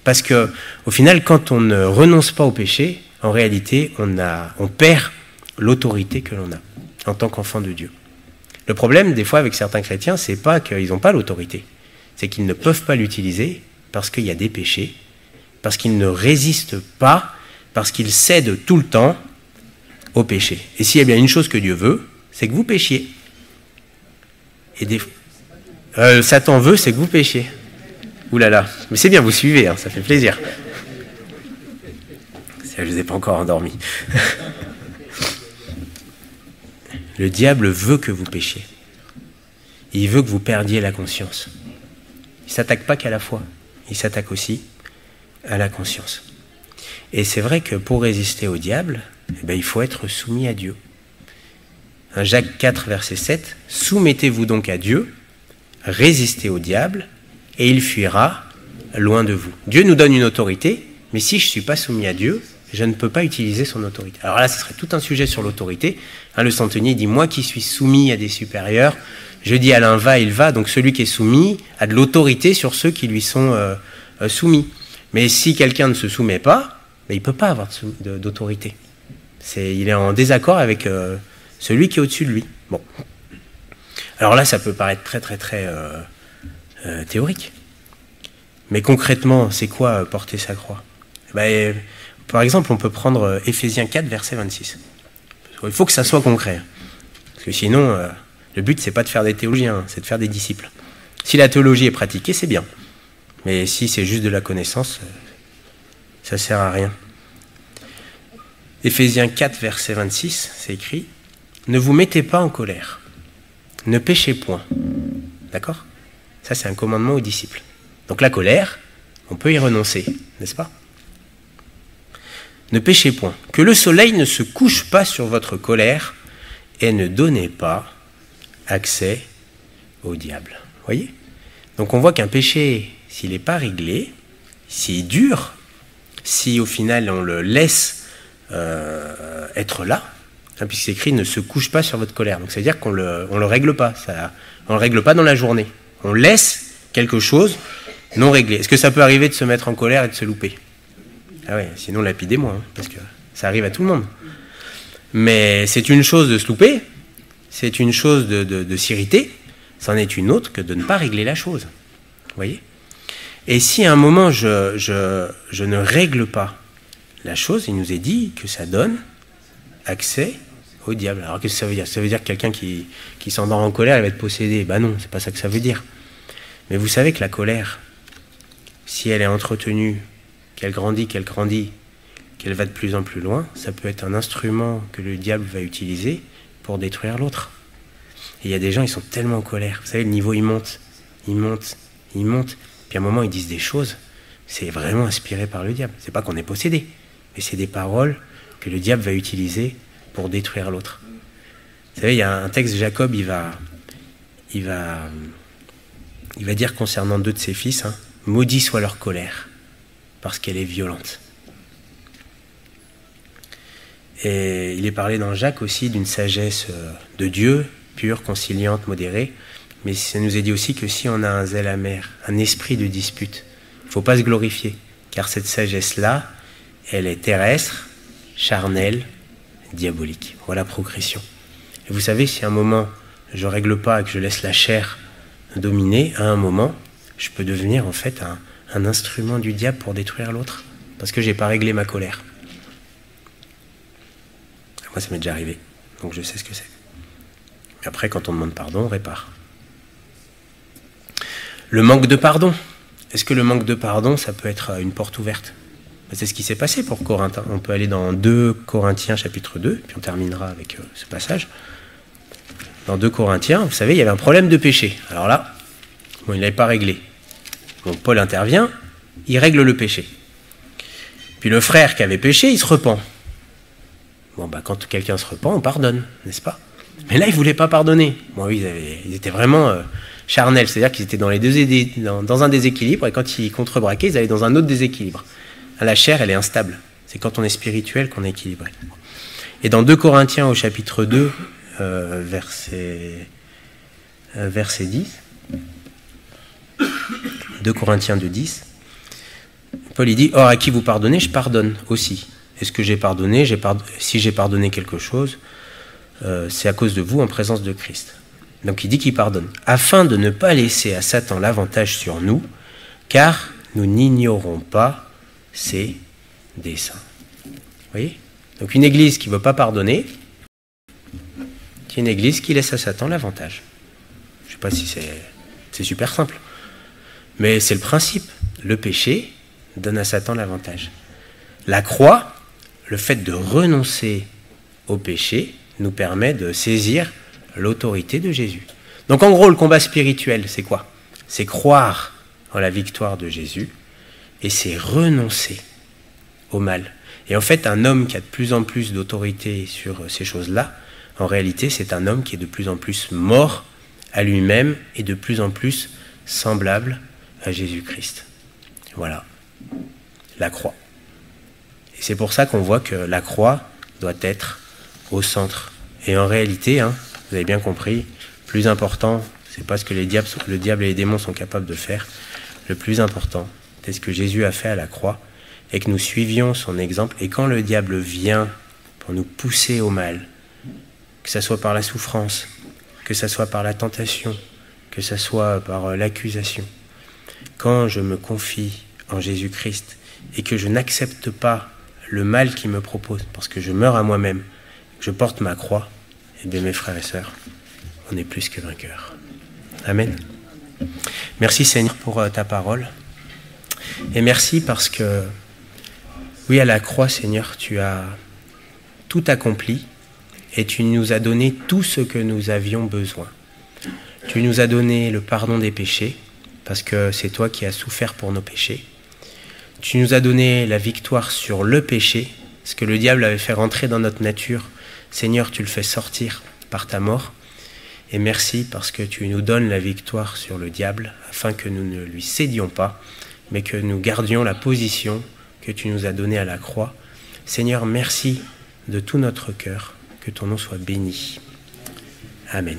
parce que au final, quand on ne renonce pas au péché, en réalité, on perd l'autorité que l'on a en tant qu'enfant de Dieu. Le problème, des fois, avec certains chrétiens, c'est pas qu'ils n'ont pas l'autorité, c'est qu'ils ne peuvent pas l'utiliser parce qu'il y a des péchés, parce qu'ils ne résistent pas, parce qu'ils cèdent tout le temps au péché. Et s'il y a bien une chose que Dieu veut, c'est que vous péchiez. Et Satan veut, c'est que vous péchiez. Ouh là là, mais c'est bien, vous suivez, hein, ça fait plaisir. Je ne vous ai pas encore endormi. Le diable veut que vous péchiez. Il veut que vous perdiez la conscience. Il ne s'attaque pas qu'à la foi, il s'attaque aussi à la conscience. Et c'est vrai que pour résister au diable, il faut être soumis à Dieu. Jacques 4, verset 7, « Soumettez-vous donc à Dieu, résistez au diable, et il fuira loin de vous. » Dieu nous donne une autorité, mais si je ne suis pas soumis à Dieu, je ne peux pas utiliser son autorité. Alors là, ce serait tout un sujet sur l'autorité. Le centenier dit, moi qui suis soumis à des supérieurs, je dis Alain va, il va. Donc celui qui est soumis a de l'autorité sur ceux qui lui sont soumis. Mais si quelqu'un ne se soumet pas, il ne peut pas avoir d'autorité. Il est en désaccord avec celui qui est au-dessus de lui. Bon. Alors là, ça peut paraître très très très théorique. Mais concrètement, c'est quoi porter sa croix ? Par exemple, on peut prendre Éphésiens 4, verset 26. Il faut que ça soit concret. Parce que sinon, le but, c'est pas de faire des théologiens, c'est de faire des disciples. Si la théologie est pratiquée, c'est bien. Mais si c'est juste de la connaissance, ça ne sert à rien. Éphésiens 4, verset 26, c'est écrit « Ne vous mettez pas en colère, ne péchez point. » D'accord ? Ça, c'est un commandement aux disciples. Donc la colère, on peut y renoncer, n'est-ce pas ? Ne péchez point, que le soleil ne se couche pas sur votre colère et ne donnez pas accès au diable. Vous voyez ? Donc on voit qu'un péché, s'il n'est pas réglé, s'il dure, si au final on le laisse être là, puisque c'est écrit, ne se couche pas sur votre colère. Donc ça veut dire qu'on le règle pas, on le règle pas dans la journée. On laisse quelque chose non réglé. Est-ce que ça peut arriver de se mettre en colère et de se louper? Ah ouais, sinon lapidez-moi, hein, parce que ça arrive à tout le monde. Mais c'est une chose de se louper, c'est une chose de s'irriter, c'en est une autre que de ne pas régler la chose. Vous voyez? Et si à un moment je ne règle pas la chose, il nous est dit que ça donne accès au diable. Alors qu'est-ce que ça veut dire? Ça veut dire que quelqu'un qui s'endort en colère, il va être possédé. Ben non, c'est pas ça que ça veut dire. Mais vous savez que la colère, si elle est entretenue, qu'elle grandit, qu'elle va de plus en plus loin, ça peut être un instrument que le diable va utiliser pour détruire l'autre. Et il y a des gens, ils sont tellement en colère. Vous savez, le niveau, il monte. Puis à un moment, ils disent des choses, c'est vraiment inspiré par le diable. C'est pas qu'on est possédé, mais c'est des paroles que le diable va utiliser pour détruire l'autre. Vous savez, il y a un texte, Jacob, il va dire concernant 2 de ses fils, hein, maudit soit leur colère, parce qu'elle est violente. Et il est parlé dans Jacques aussi d'une sagesse de Dieu, pure, conciliante, modérée, mais ça nous est dit aussi que si on a un zèle amer, un esprit de dispute, il ne faut pas se glorifier, car cette sagesse-là, elle est terrestre, charnelle, diabolique. Voilà la progression. Et vous savez, si à un moment, je ne règle pas et que je laisse la chair dominer, à un moment, je peux devenir en fait un instrument du diable pour détruire l'autre, parce que je n'ai pas réglé ma colère. Moi, ça m'est déjà arrivé, donc je sais ce que c'est. Après, quand on demande pardon, on répare. Le manque de pardon. Est-ce que le manque de pardon, ça peut être une porte ouverte? C'est ce qui s'est passé pour Corinthe. On peut aller dans 2 Corinthiens chapitre 2, puis on terminera avec ce passage. Dans 2 Corinthiens, vous savez, il y avait un problème de péché. Alors là, bon, il ne l'avait pas réglé. Donc Paul intervient, il règle le péché. Puis le frère qui avait péché, il se repent. Bon, bah, quand quelqu'un se repent, on pardonne, n'est-ce pas? Mais là, ils ne voulaient pas pardonner. Bon, oui, ils étaient vraiment charnels, c'est-à-dire qu'ils étaient dans un déséquilibre, et quand ils contrebraquaient, ils allaient dans un autre déséquilibre. La chair, elle est instable. C'est quand on est spirituel qu'on est équilibré. Et dans 2 Corinthiens au chapitre 2, verset 10, 2 Corinthiens 2, 10, Paul il dit « Or, à qui vous pardonnez, je pardonne aussi. Est-ce que j'ai pardonné? Si j'ai pardonné quelque chose, c'est à cause de vous en présence de Christ. » Donc il dit qu'il pardonne, afin de ne pas laisser à Satan l'avantage sur nous, car nous n'ignorons pas ses desseins. Vous voyez? Donc une église qui ne veut pas pardonner, c'est une église qui laisse à Satan l'avantage. Je ne sais pas si c'est super simple, mais c'est le principe. Le péché donne à Satan l'avantage. La croix, le fait de renoncer au péché, nous permet de saisir l'autorité de Jésus. Donc en gros, le combat spirituel, c'est quoi? C'est croire en la victoire de Jésus et c'est renoncer au mal. Et en fait, un homme qui a de plus en plus d'autorité sur ces choses-là, en réalité, c'est un homme qui est de plus en plus mort à lui-même et de plus en plus semblable à Jésus-Christ. Voilà, la croix. Et c'est pour ça qu'on voit que la croix doit être au centre. Et en réalité, vous avez bien compris, le plus important, c'est pas ce que le diable et les démons sont capables de faire. Le plus important, c'est ce que Jésus a fait à la croix et que nous suivions son exemple. Et quand le diable vient pour nous pousser au mal, que ce soit par la souffrance, que ce soit par la tentation, que ce soit par l'accusation, quand je me confie en Jésus-Christ et que je n'accepte pas le mal qu'il me propose, parce que je meurs à moi-même, que je porte ma croix, et bien mes frères et sœurs, on est plus que vainqueurs. Amen. Merci Seigneur pour ta parole. Et merci parce que, oui, à la croix, Seigneur, tu as tout accompli et tu nous as donné tout ce que nous avions besoin. Tu nous as donné le pardon des péchés, parce que c'est toi qui as souffert pour nos péchés. Tu nous as donné la victoire sur le péché, ce que le diable avait fait rentrer dans notre nature. Seigneur, tu le fais sortir par ta mort. Et merci parce que tu nous donnes la victoire sur le diable, afin que nous ne lui cédions pas, mais que nous gardions la position que tu nous as donnée à la croix. Seigneur, merci de tout notre cœur. Que ton nom soit béni. Amen.